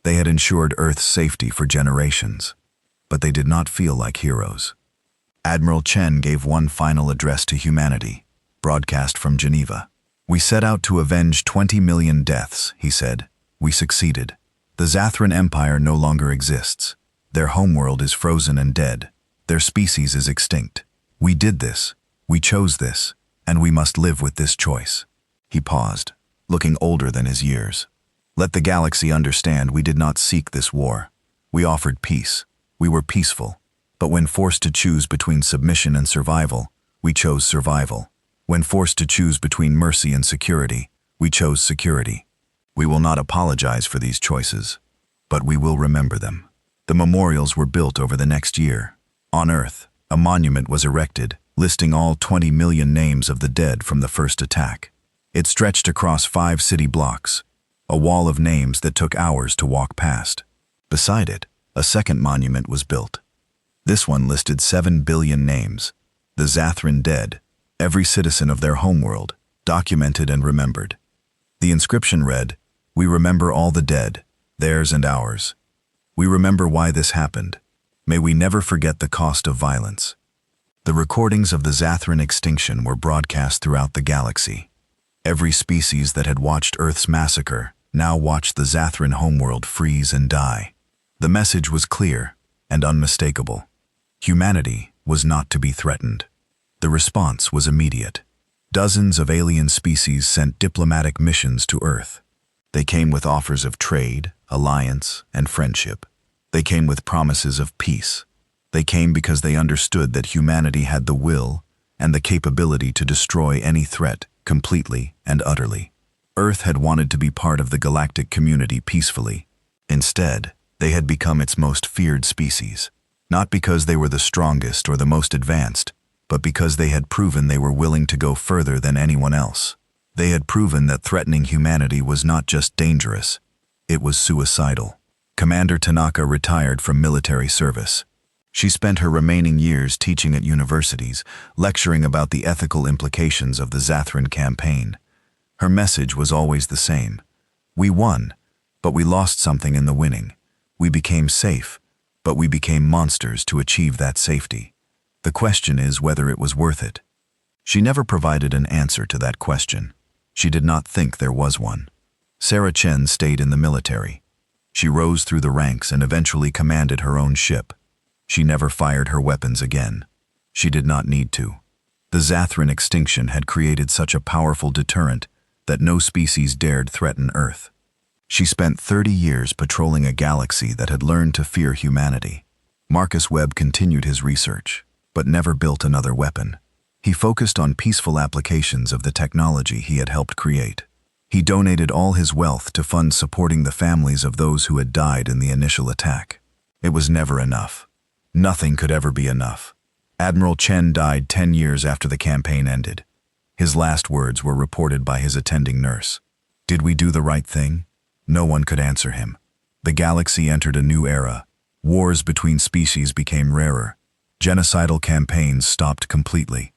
A: They had ensured Earth's safety for generations. But they did not feel like heroes. Admiral Chen gave one final address to humanity, broadcast from Geneva. "We set out to avenge 20 million deaths," he said. "We succeeded. The Zathran Empire no longer exists. Their homeworld is frozen and dead. Their species is extinct. We did this. We chose this. And we must live with this choice." He paused, looking older than his years. "Let the galaxy understand we did not seek this war. We offered peace. We were peaceful. But when forced to choose between submission and survival, we chose survival. When forced to choose between mercy and security, we chose security. We will not apologize for these choices, but we will remember them." The memorials were built over the next year. On Earth, a monument was erected, listing all 20 million names of the dead from the first attack. It stretched across 5 city blocks, a wall of names that took hours to walk past. Beside it, a second monument was built. This one listed 7 billion names, the Zathran dead, every citizen of their homeworld, documented and remembered. The inscription read, "We remember all the dead, theirs and ours. We remember why this happened. May we never forget the cost of violence." The recordings of the Zathran extinction were broadcast throughout the galaxy. Every species that had watched Earth's massacre now watched the Zathran homeworld freeze and die. The message was clear and unmistakable. Humanity was not to be threatened. The response was immediate. Dozens of alien species sent diplomatic missions to Earth. They came with offers of trade, alliance, and friendship. They came with promises of peace. They came because they understood that humanity had the will and the capability to destroy any threat completely and utterly. Earth had wanted to be part of the galactic community peacefully. Instead, they had become its most feared species, not because they were the strongest or the most advanced, but because they had proven they were willing to go further than anyone else. They had proven that threatening humanity was not just dangerous, it was suicidal. Commander Tanaka retired from military service. She spent her remaining years teaching at universities, lecturing about the ethical implications of the Zathran campaign. Her message was always the same. We won, but we lost something in the winning. We became safe, but we became monsters to achieve that safety. The question is whether it was worth it. She never provided an answer to that question. She did not think there was one. Sarah Chen stayed in the military. She rose through the ranks and eventually commanded her own ship. She never fired her weapons again. She did not need to. The Zathran extinction had created such a powerful deterrent that no species dared threaten Earth. She spent 30 years patrolling a galaxy that had learned to fear humanity. Marcus Webb continued his research, but never built another weapon. He focused on peaceful applications of the technology he had helped create. He donated all his wealth to fund supporting the families of those who had died in the initial attack. It was never enough. Nothing could ever be enough. Admiral Chen died 10 years after the campaign ended. His last words were reported by his attending nurse. Did we do the right thing? No one could answer him. The galaxy entered a new era. Wars between species became rarer. Genocidal campaigns stopped completely.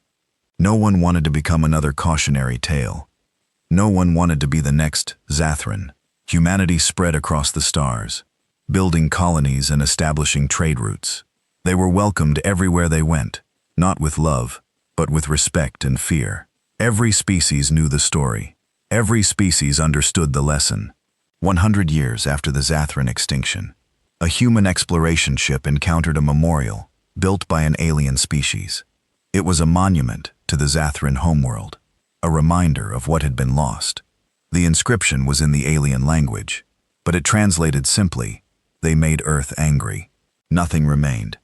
A: No one wanted to become another cautionary tale. No one wanted to be the next Zathran. Humanity spread across the stars, building colonies and establishing trade routes. They were welcomed everywhere they went, not with love, but with respect and fear. Every species knew the story. Every species understood the lesson. 100 years after the Zathran extinction, a human exploration ship encountered a memorial built by an alien species. It was a monument to the Zathran homeworld, a reminder of what had been lost. The inscription was in the alien language, but it translated simply, "They made Earth angry." Nothing remained.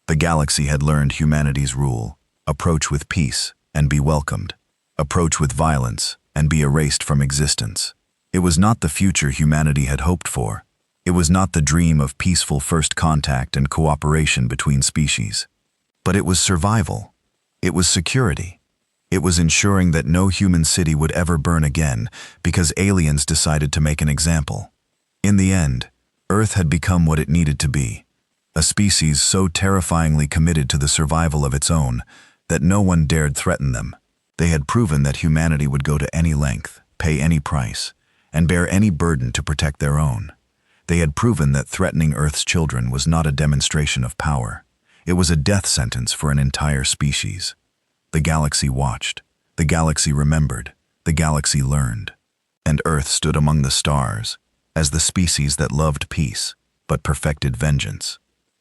A: The galaxy had learned humanity's rule: approach with peace and be welcomed. Approach with violence and be erased from existence. It was not the future humanity had hoped for. It was not the dream of peaceful first contact and cooperation between species. But it was survival. It was security. It was ensuring that no human city would ever burn again because aliens decided to make an example. In the end, Earth had become what it needed to be, a species so terrifyingly committed to the survival of its own that no one dared threaten them. They had proven that humanity would go to any length, pay any price, and bear any burden to protect their own. They had proven that threatening Earth's children was not a demonstration of power. It was a death sentence for an entire species. The galaxy watched. The galaxy remembered. The galaxy learned. And Earth stood among the stars as the species that loved peace but perfected vengeance.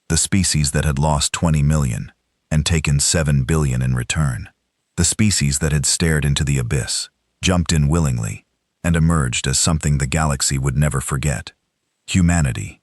A: The species that had lost 20 million and taken 7 billion in return. The species that had stared into the abyss, jumped in willingly, and emerged as something the galaxy would never forget. Humanity,